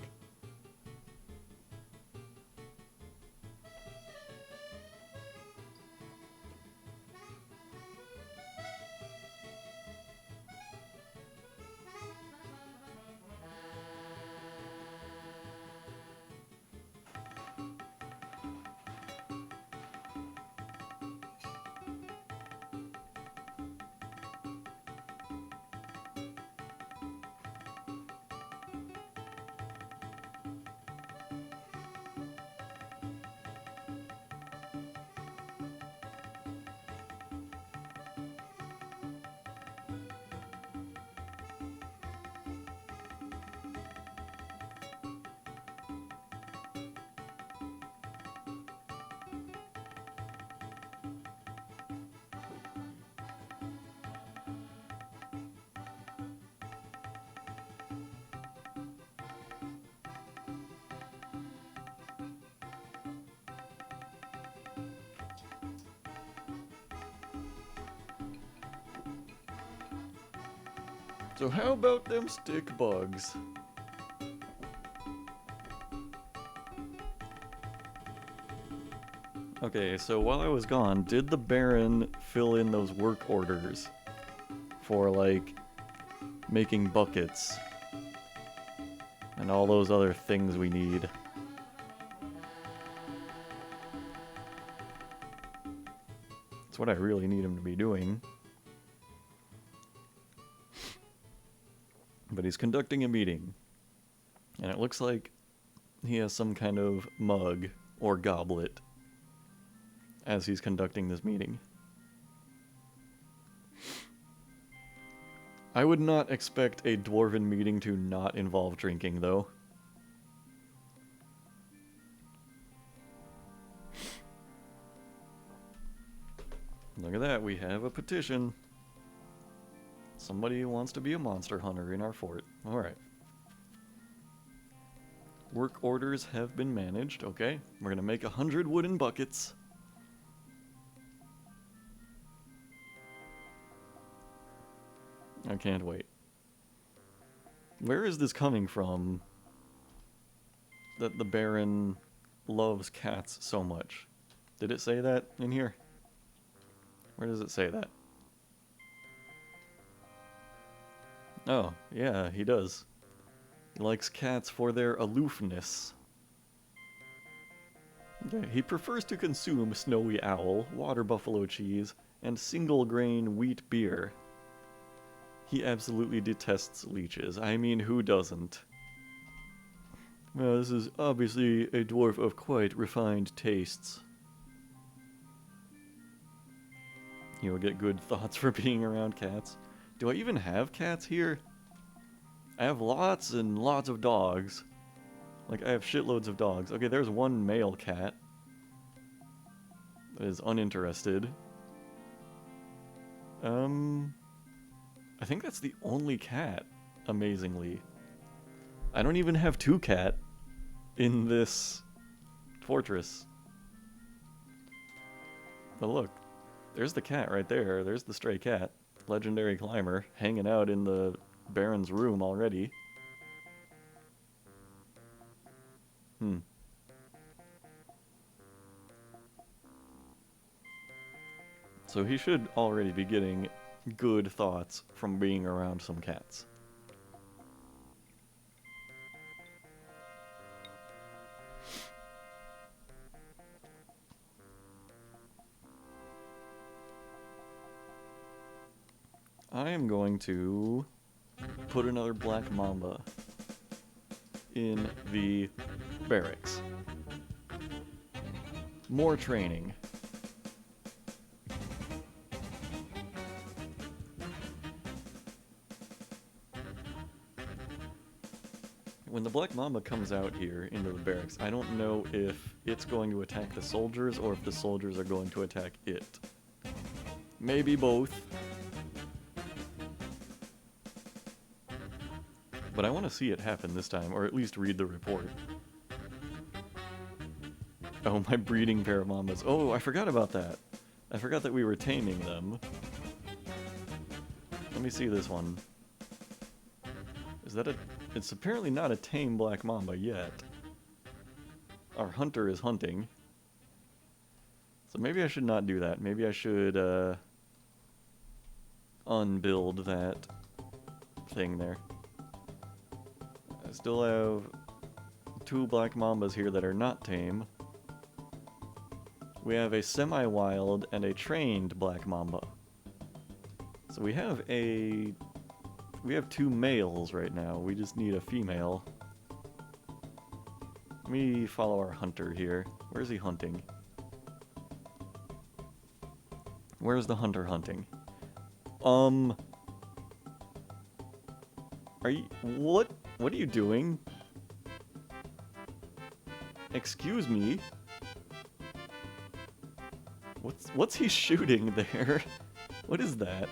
So how about them stick bugs? Okay, so while I was gone, did the Baron fill in those work orders for, like, making buckets and all those other things we need? That's what I really need him to be doing. But he's conducting a meeting, and it looks like he has some kind of mug or goblet as he's conducting this meeting. I would not expect a dwarven meeting to not involve drinking, though. Look at that, we have a petition. Somebody wants to be a monster hunter in our fort. Alright. Work orders have been managed. Okay, we're gonna make 100 wooden buckets. I can't wait. Where is this coming from that the Baron loves cats so much? Did it say that in here? Where does it say that? Oh, yeah, he does. He likes cats for their aloofness. Okay, he prefers to consume snowy owl, water buffalo cheese, and single grain wheat beer. He absolutely detests leeches. I mean, who doesn't? Well, this is obviously a dwarf of quite refined tastes. You will get good thoughts for being around cats. Do I even have cats here? I have lots and lots of dogs. Like, I have shitloads of dogs. Okay, there's one male cat that is uninterested. I think that's the only cat, amazingly. I don't even have two cat in this fortress. But look, there's the cat right there. There's the stray cat. Legendary climber, hanging out in the Baron's room already. So he should already be getting good thoughts from being around some cats. I am going to put another black mamba in the barracks. More training. When the black mamba comes out here into the barracks, I don't know if it's going to attack the soldiers or if the soldiers are going to attack it. Maybe both. But I want to see it happen this time, or at least read the report. Oh, my breeding pair of mambas. Oh, I forgot about that. I forgot that we were taming them. Let me see this one. Is that a... It's apparently not a tame black mamba yet. Our hunter is hunting. So maybe I should not do that. Maybe I should, unbuild that thing there. I still have 2 black mambas here that are not tame. We have a semi-wild and a trained black mamba. So we have 2 males right now. We just need a female. Let me follow our hunter here. Where's he hunting? Where's the hunter hunting? Are you... What are you doing? Excuse me? What's he shooting there? What is that?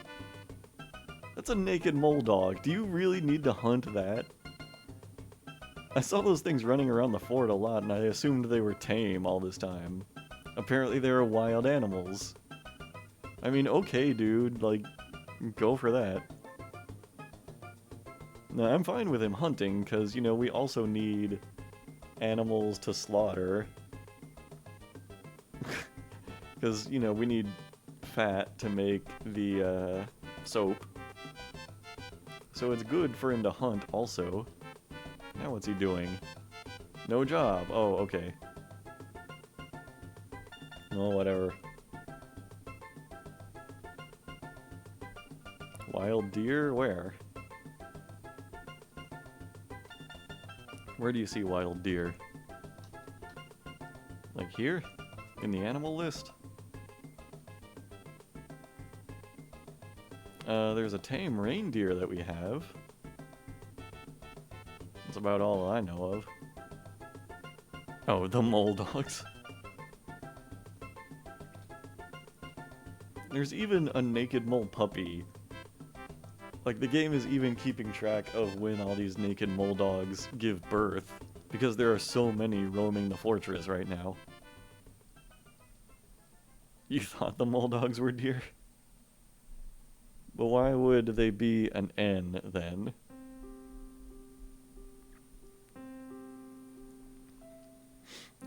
That's a naked mole dog. Do you really need to hunt that? I saw those things running around the fort a lot, and I assumed they were tame all this time. Apparently they were wild animals. I mean, okay, dude, like, go for that. No, I'm fine with him hunting, because, you know, we also need animals to slaughter. Because, you know, we need fat to make the, soap. So it's good for him to hunt, also. Now what's he doing? No job. Oh, okay. Oh, whatever. Wild deer? Where? Where do you see wild deer? Like here? In the animal list? There's a tame reindeer that we have. That's about all I know of. Oh, the mole dogs. There's even a naked mole puppy. Like, the game is even keeping track of when all these naked mole dogs give birth, because there are so many roaming the fortress right now. You thought the mole dogs were deer? But why would they be an N, then?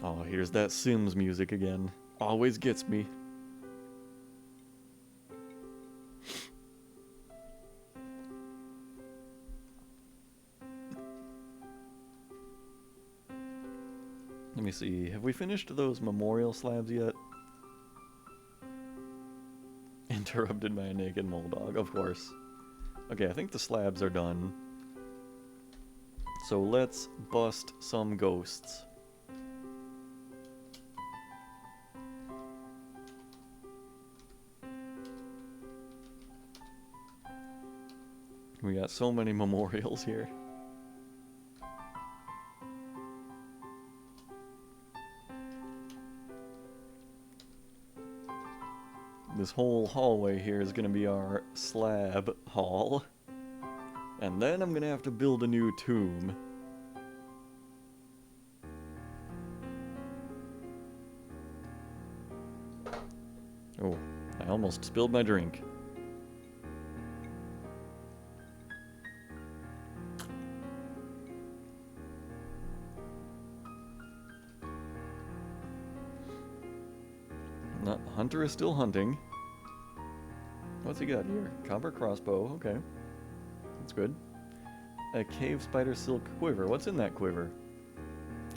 Oh, here's that Sims music again. Always gets me. Let me see, have we finished those memorial slabs yet? Interrupted by a naked mole dog, of course. Okay, I think the slabs are done. So let's bust some ghosts. We got so many memorials here. This whole hallway here is going to be our slab hall. And then I'm going to have to build a new tomb. Oh, I almost spilled my drink. No, Hunter is still hunting. What's he got here? Copper crossbow, okay. That's good. A cave spider silk quiver. What's in that quiver?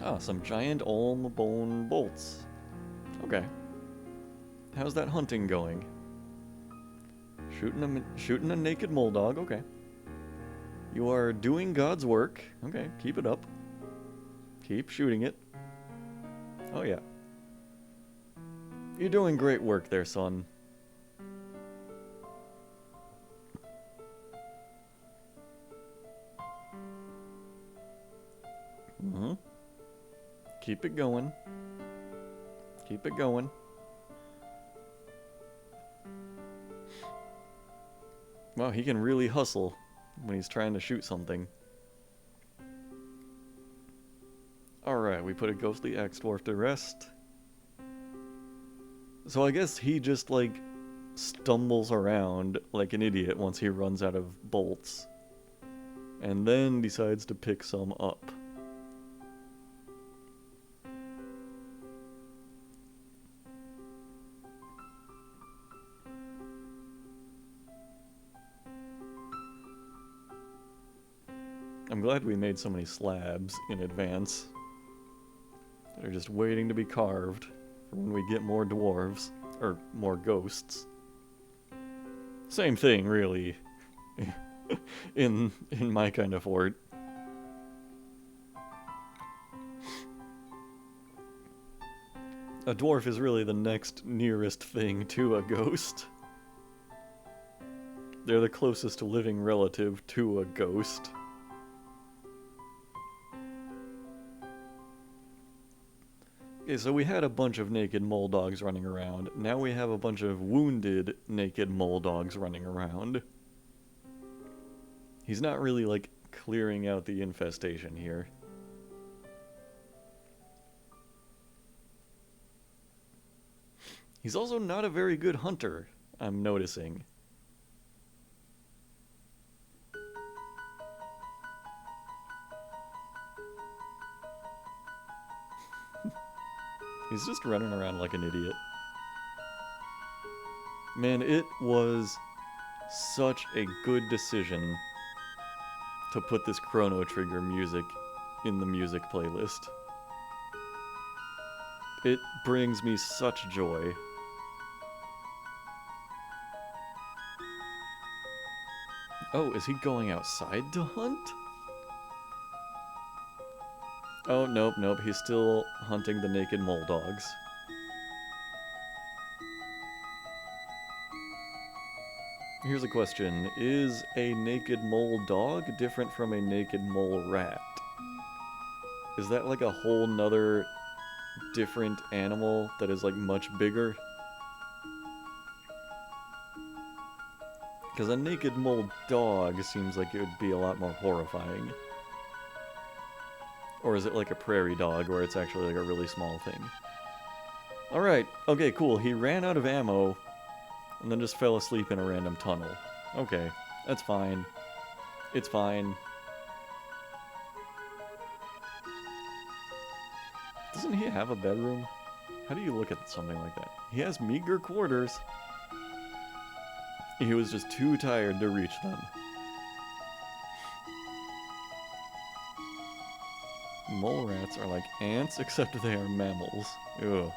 Ah, some giant olm bone bolts. Okay. How's that hunting going? Shooting a naked mole dog, okay. You are doing God's work. Okay, keep it up. Keep shooting it. Oh yeah. You're doing great work there, son. Mm-hmm. Keep it going. Keep it going. Wow, he can really hustle when he's trying to shoot something. Alright, we put a ghostly axe dwarf to rest. So I guess he just, like, stumbles around like an idiot once he runs out of bolts. And then decides to pick some up. I'm glad we made so many slabs in advance. They're just waiting to be carved for when we get more dwarves, or more ghosts. Same thing, really, in my kind of fort. A dwarf is really the next nearest thing to a ghost. They're the closest living relative to a ghost. Okay, so we had a bunch of naked mole dogs running around. Now we have a bunch of wounded naked mole dogs running around. He's not really, like, clearing out the infestation here. He's also not a very good hunter, I'm noticing. He's just running around like an idiot. Man, it was such a good decision to put this Chrono Trigger music in the music playlist. It brings me such joy. Oh, is he going outside to hunt? Oh, nope, nope, he's still hunting the naked mole dogs. Here's a question. Is a naked mole dog different from a naked mole rat? Is that like a whole nother different animal that is like much bigger? Because a naked mole dog seems like it would be a lot more horrifying. Or is it like a prairie dog where it's actually like a really small thing? Alright, okay, cool. He ran out of ammo and then just fell asleep in a random tunnel. Okay, that's fine. It's fine. Doesn't he have a bedroom? How do you look at something like that? He has meager quarters. He was just too tired to reach them. Mole rats are like ants, except they are mammals. Ugh.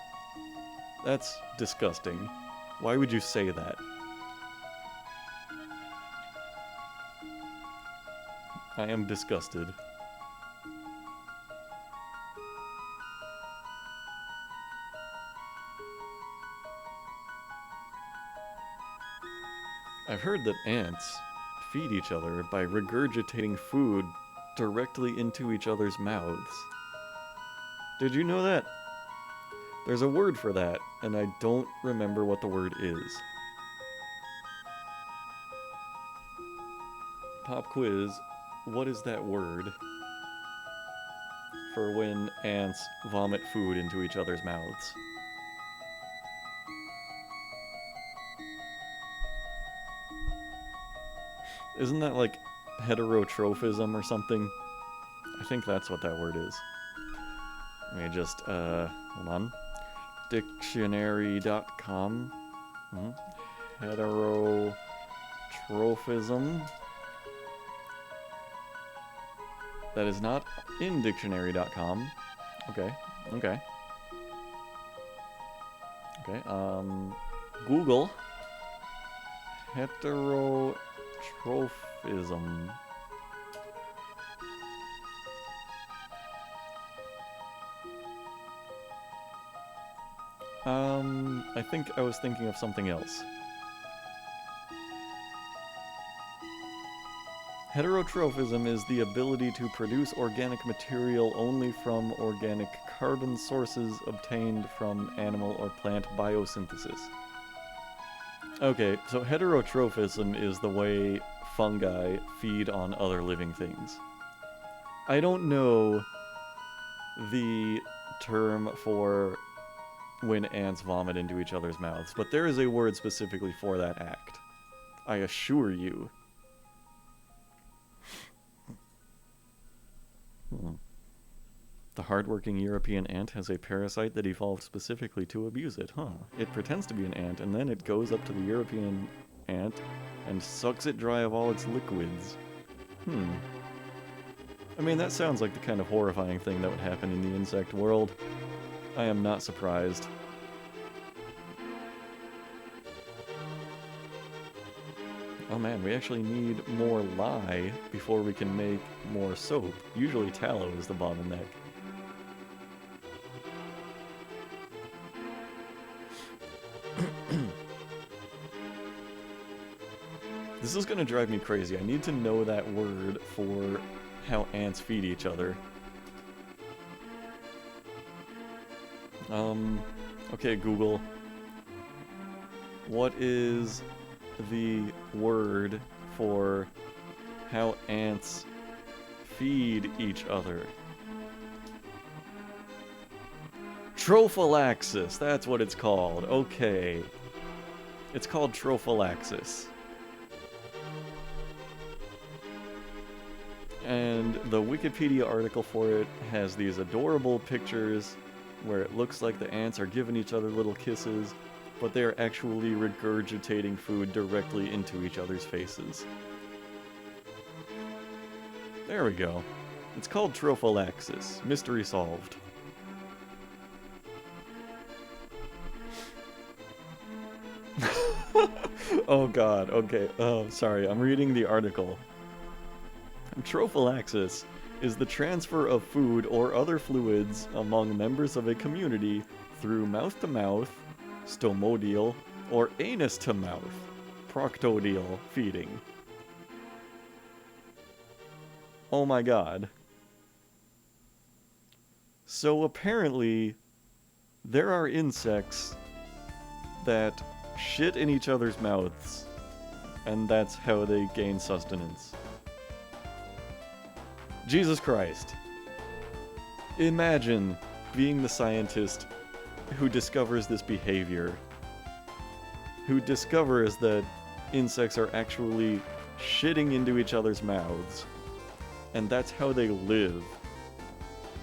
That's disgusting. Why would you say that? I am disgusted. I've heard that ants feed each other by regurgitating food directly into each other's mouths. Did you know that? There's a word for that, and I don't remember what the word is. Pop quiz, what is that word for when ants vomit food into each other's mouths? Isn't that like heterotrophism or something? I think that's what that word is. Let me just, hold on. Dictionary.com. Heterotrophism. That is not in dictionary.com. Okay, okay. Okay, Google. Heterotrophism. I think I was thinking of something else. Heterotrophism is the ability to produce organic material only from organic carbon sources obtained from animal or plant biosynthesis. Okay, so heterotrophism is the way fungi feed on other living things. I don't know the term for when ants vomit into each other's mouths, but there is a word specifically for that act. I assure you. The hardworking European ant has a parasite that evolved specifically to abuse it, huh? It pretends to be an ant, and then it goes up to the European ant and sucks it dry of all its liquids. I mean, that sounds like the kind of horrifying thing that would happen in the insect world. I am not surprised. Oh man, we actually need more lye before we can make more soap. Usually tallow is the bottleneck. This is gonna drive me crazy. I need to know that word for how ants feed each other. Okay, Google. What is the word for how ants feed each other? Trophallaxis, that's what it's called. Okay. It's called trophallaxis. And the Wikipedia article for it has these adorable pictures where it looks like the ants are giving each other little kisses, but they are actually regurgitating food directly into each other's faces. There we go. It's called trophallaxis. Mystery solved. Oh god, okay. Sorry, I'm reading the article. Trophallaxis is the transfer of food or other fluids among members of a community through mouth-to-mouth, stomodial, or anus-to-mouth, proctodial feeding. Oh my god. So apparently, there are insects that shit in each other's mouths, and that's how they gain sustenance. Jesus Christ. Imagine being the scientist who discovers this behavior, who discovers that insects are actually shitting into each other's mouths, and that's how they live.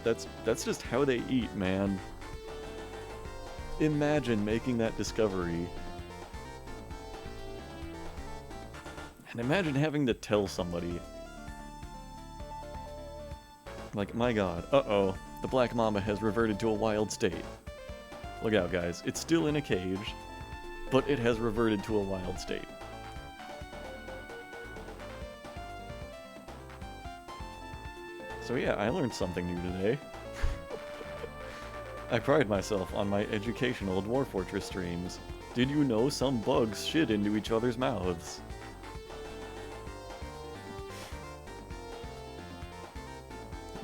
That's just how they eat, man. Imagine making that discovery. And imagine having to tell somebody. Like, my god, uh-oh, the black mamba has reverted to a wild state. Look out, guys. It's still in a cage, but it has reverted to a wild state. So yeah, I learned something new today. I pride myself on my educational Dwarf Fortress streams. Did you know some bugs shit into each other's mouths?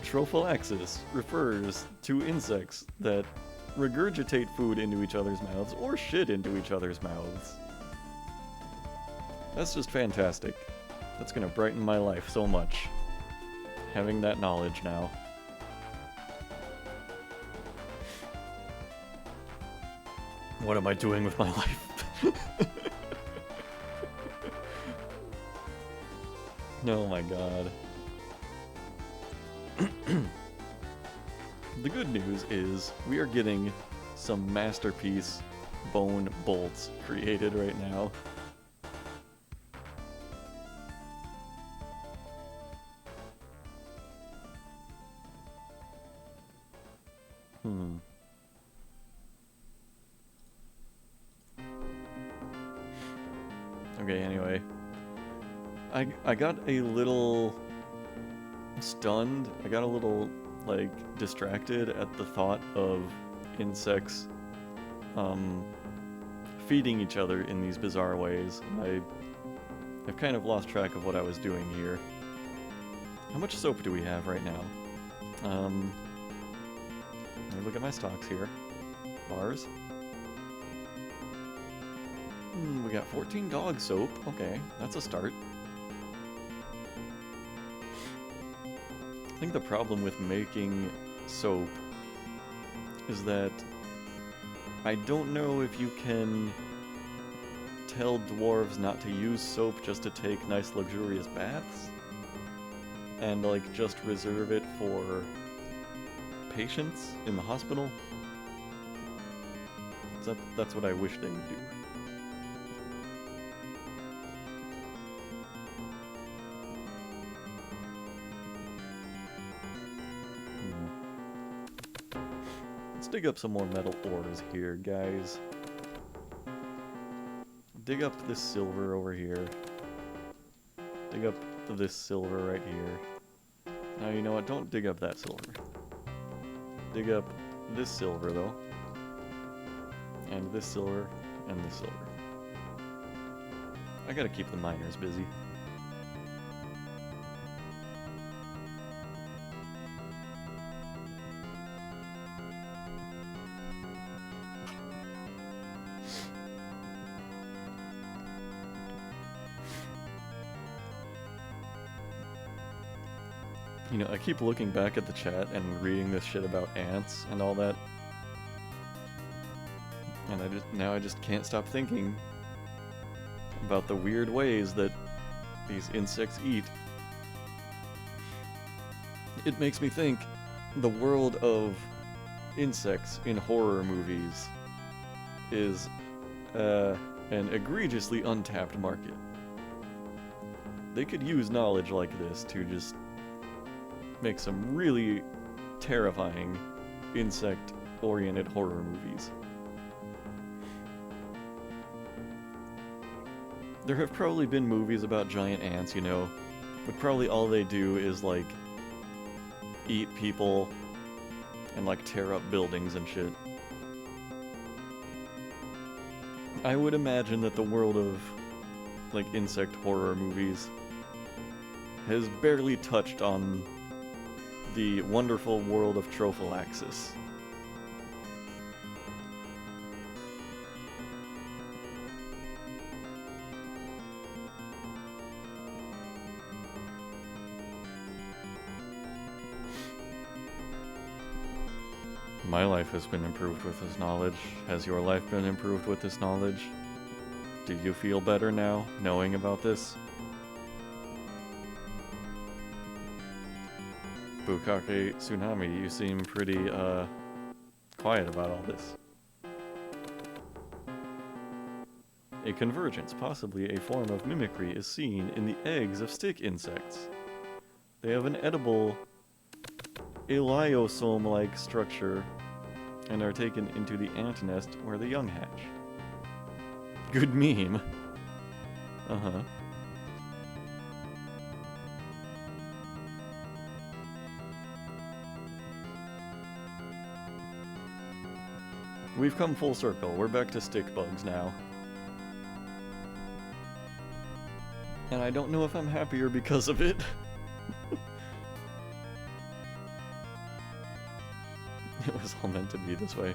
Trophallaxis refers to insects that regurgitate food into each other's mouths or shit into each other's mouths. That's just fantastic. That's gonna brighten my life so much, having that knowledge now. What am I doing with my life? Oh my god. The good news is we are getting some masterpiece bone bolts created right now. Okay, anyway. I got a little stunned. I got a little, like, distracted at the thought of insects feeding each other in these bizarre ways. I've kind of lost track of what I was doing here. How much soap do we have right now? Let me look at my stocks here. Bars. We got 14 dog soap. Okay, that's a start. I think the problem with making soap is that I don't know if you can tell dwarves not to use soap just to take nice luxurious baths and like just reserve it for patients in the hospital. That's what I wish they would do. Let's dig up some more metal ores here, guys. Dig up this silver over here. Dig up this silver right here. Now, you know what? Don't dig up that silver. Dig up this silver, though. And this silver, and this silver. I gotta keep the miners busy. You know, I keep looking back at the chat and reading this shit about ants and all that. And now I just can't stop thinking about the weird ways that these insects eat. It makes me think the world of insects in horror movies is an egregiously untapped market. They could use knowledge like this to just make some really terrifying insect-oriented horror movies. There have probably been movies about giant ants, you know, but probably all they do is, like, eat people and, like, tear up buildings and shit. I would imagine that the world of, like, insect horror movies has barely touched on the wonderful world of trophallaxis. My life has been improved with this knowledge. Has your life been improved with this knowledge? Do you feel better now, knowing about this? Bukake Tsunami, you seem pretty, quiet about all this. A convergence, possibly a form of mimicry, is seen in the eggs of stick insects. They have an edible elaeosome-like structure and are taken into the ant nest where the young hatch. Good meme. Uh-huh. We've come full circle. We're back to stick bugs now. And I don't know if I'm happier because of it. It was all meant to be this way.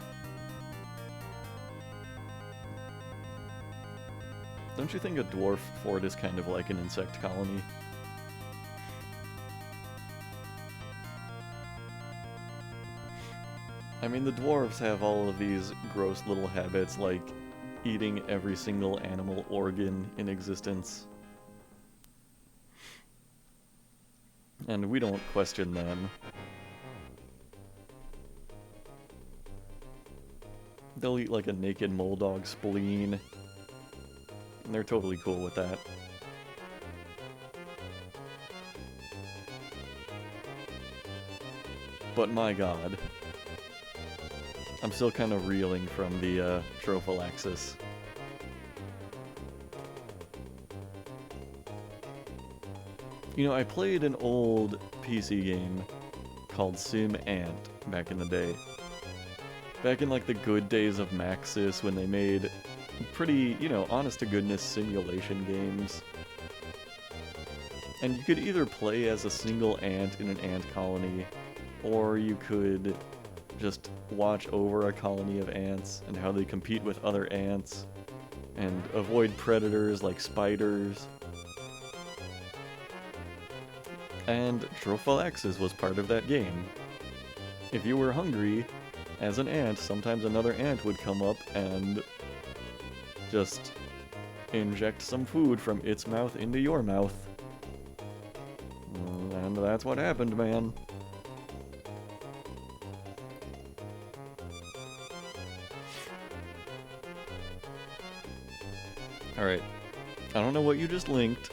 Don't you think a dwarf fort is kind of like an insect colony? I mean, the dwarves have all of these gross little habits, like eating every single animal organ in existence. And we don't question them. They'll eat like a naked moldog spleen. And they're totally cool with that. But my god. I'm still kind of reeling from the trophallaxis. You know, I played an old PC game called Sim Ant back in the day. Back in like the good days of Maxis when they made pretty, you know, honest-to-goodness simulation games. And you could either play as a single ant in an ant colony, or you could just watch over a colony of ants and how they compete with other ants and avoid predators like spiders. And trophallaxis was part of that game. if you were hungry as an ant, sometimes another ant would come up and just inject some food from its mouth into your mouth. And that's what happened, man. Alright, I don't know what you just linked,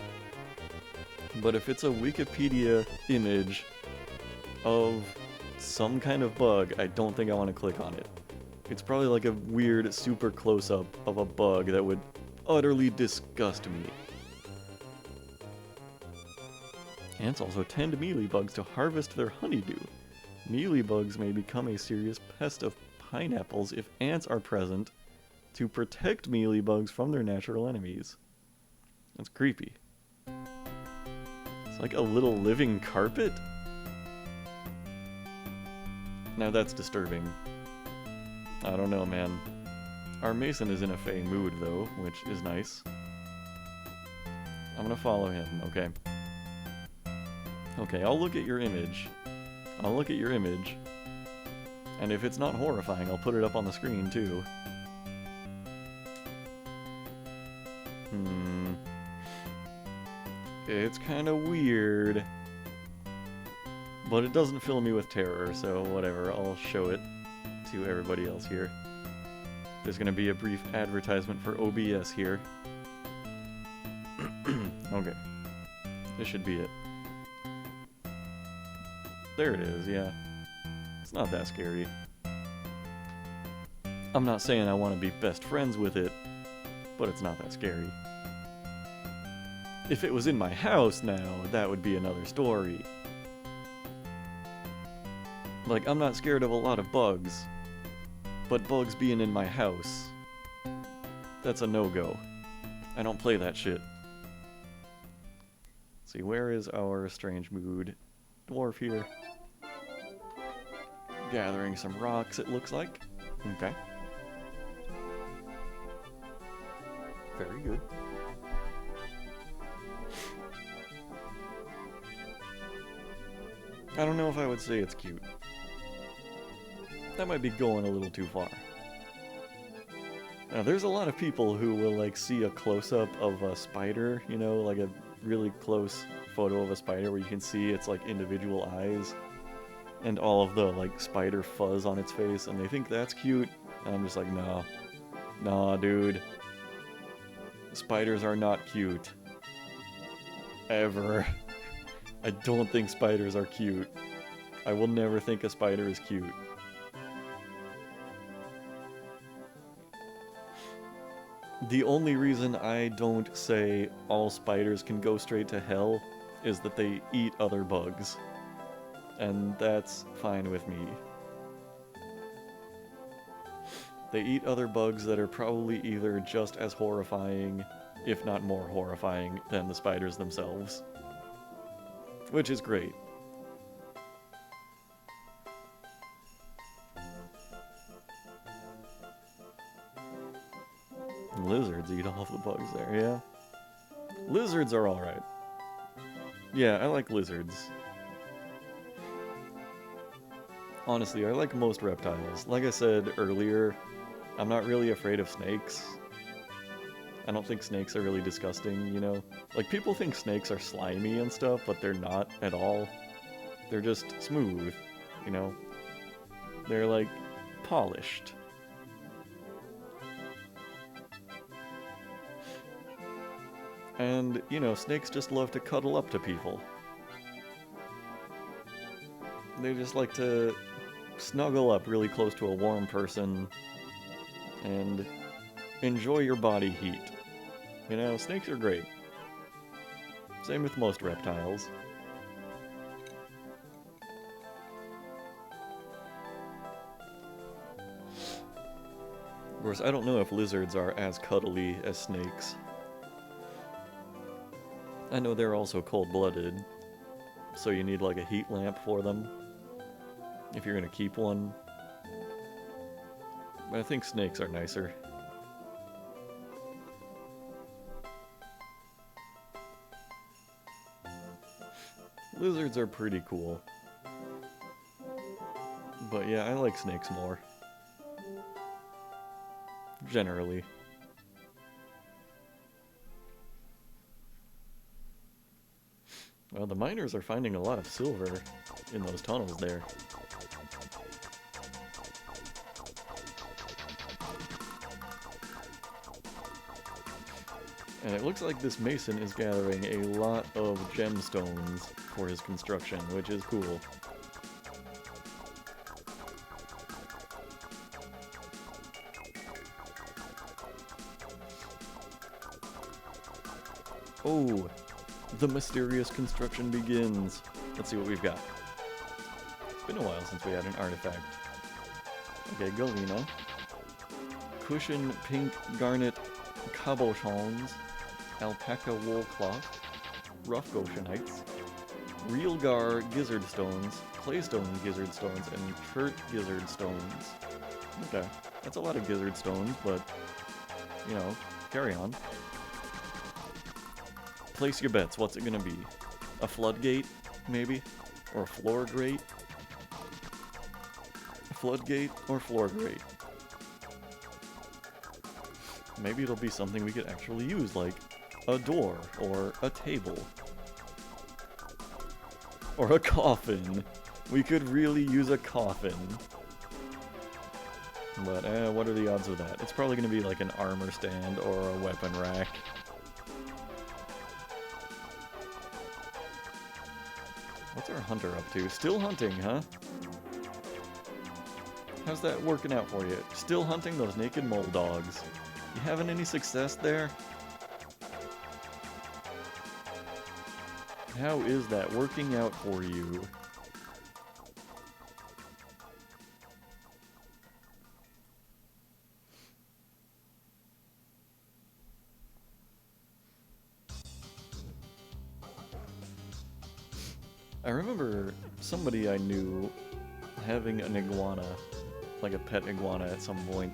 but if it's a Wikipedia image of some kind of bug, I don't think I want to click on it. It's probably like a weird super close-up of a bug that would utterly disgust me. Ants also tend mealybugs to harvest their honeydew. Mealybugs may become a serious pest of pineapples if ants are present to protect mealybugs from their natural enemies. That's creepy. It's like a little living carpet? Now that's disturbing. I don't know, man. Our mason is in a fey mood, though, which is nice. I'm gonna follow him, okay. Okay, I'll look at your image. I'll look at your image. And if it's not horrifying, I'll put it up on the screen, too. It's kinda weird. But it doesn't fill me with terror, so whatever, I'll show it to everybody else here. There's gonna be a brief advertisement for OBS here. Okay. This should be it. There it is, yeah. It's not that scary. I'm not saying I want to be best friends with it, but it's not that scary. If it was in my house now, that would be another story. Like, I'm not scared of a lot of bugs, but bugs being in my house, that's a no-go. I don't play that shit. Let's see, where is our strange mood dwarf here? Gathering some rocks, it looks like. Okay. Very good. I don't know if I would say it's cute. That might be going a little too far. Now, there's a lot of people who will, like, see a close-up of a spider, you know, like a really close photo of a spider where you can see its, like, individual eyes and all of the, like, spider fuzz on its face, and they think that's cute, and I'm just like, no. Nah, dude. Spiders are not cute. Ever. I don't think spiders are cute. I will never think a spider is cute. The only reason I don't say all spiders can go straight to hell is that they eat other bugs. And that's fine with me. They eat other bugs that are probably either just as horrifying, if not more horrifying, than the spiders themselves. Which is great. Lizards eat all the bugs there, yeah. Lizards are alright. Yeah, I like lizards. Honestly, I like most reptiles. Like I said earlier, I'm not really afraid of snakes. I don't think snakes are really disgusting, you know? Like, people think snakes are slimy and stuff, but they're not at all. They're just smooth, you know? They're, like, polished. And, you know, snakes just love to cuddle up to people. They just like to snuggle up really close to a warm person and enjoy your body heat. You know, snakes are great. Same with most reptiles. Of course, I don't know if lizards are as cuddly as snakes. I know they're also cold-blooded, so you need like a heat lamp for them, if you're gonna keep one. But I think snakes are nicer. Lizards are pretty cool. But yeah, I like snakes more. Generally. Well, the miners are finding a lot of silver in those tunnels there. And it looks like this mason is gathering a lot of gemstones for his construction, which is cool. Oh, the mysterious construction begins. Let's see what we've got. It's been a while since we had an artifact. Okay, Galena. Cushion, pink, garnet, cabochons, alpaca wool cloth, rough Goshenites, realgar gizzard stones, claystone gizzard stones, and chert gizzard stones. Okay, that's a lot of gizzard stones, but, you know, carry on. Place your bets. What's it gonna be? A floodgate, maybe? Or a floor grate? A floodgate or floor grate? Maybe it'll be something we could actually use, like a door, or a table. Or a coffin. We could really use a coffin. But, what are the odds of that? It's probably gonna be like an armor stand or a weapon rack. What's our hunter up to? Still hunting, huh? How's that working out for you? Still hunting those naked mole dogs. You having any success there? How is that working out for you? I remember somebody I knew having an iguana, like a pet iguana at some point,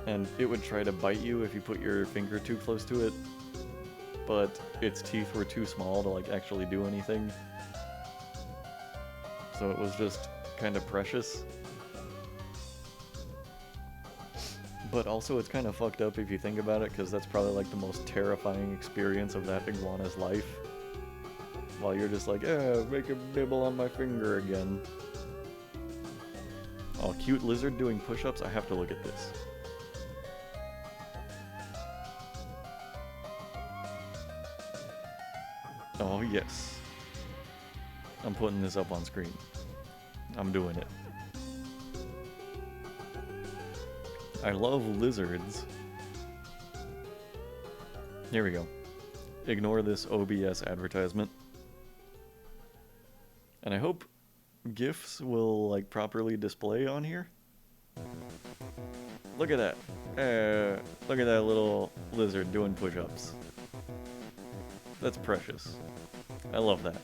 and it would try to bite you if you put your finger too close to it, but its teeth were too small to like actually do anything, so it was just kind of precious. But also it's kind of fucked up if you think about it, because that's probably like the most terrifying experience of that iguana's life. While you're just like, make a nibble on my finger again. Oh, cute lizard doing push-ups? I have to look at this. Oh, yes. I'm putting this up on screen. I'm doing it. I love lizards. Here we go. Ignore this OBS advertisement. And I hope GIFs will, like, properly display on here. Look at that. Look at that little lizard doing push-ups. That's precious. I love that.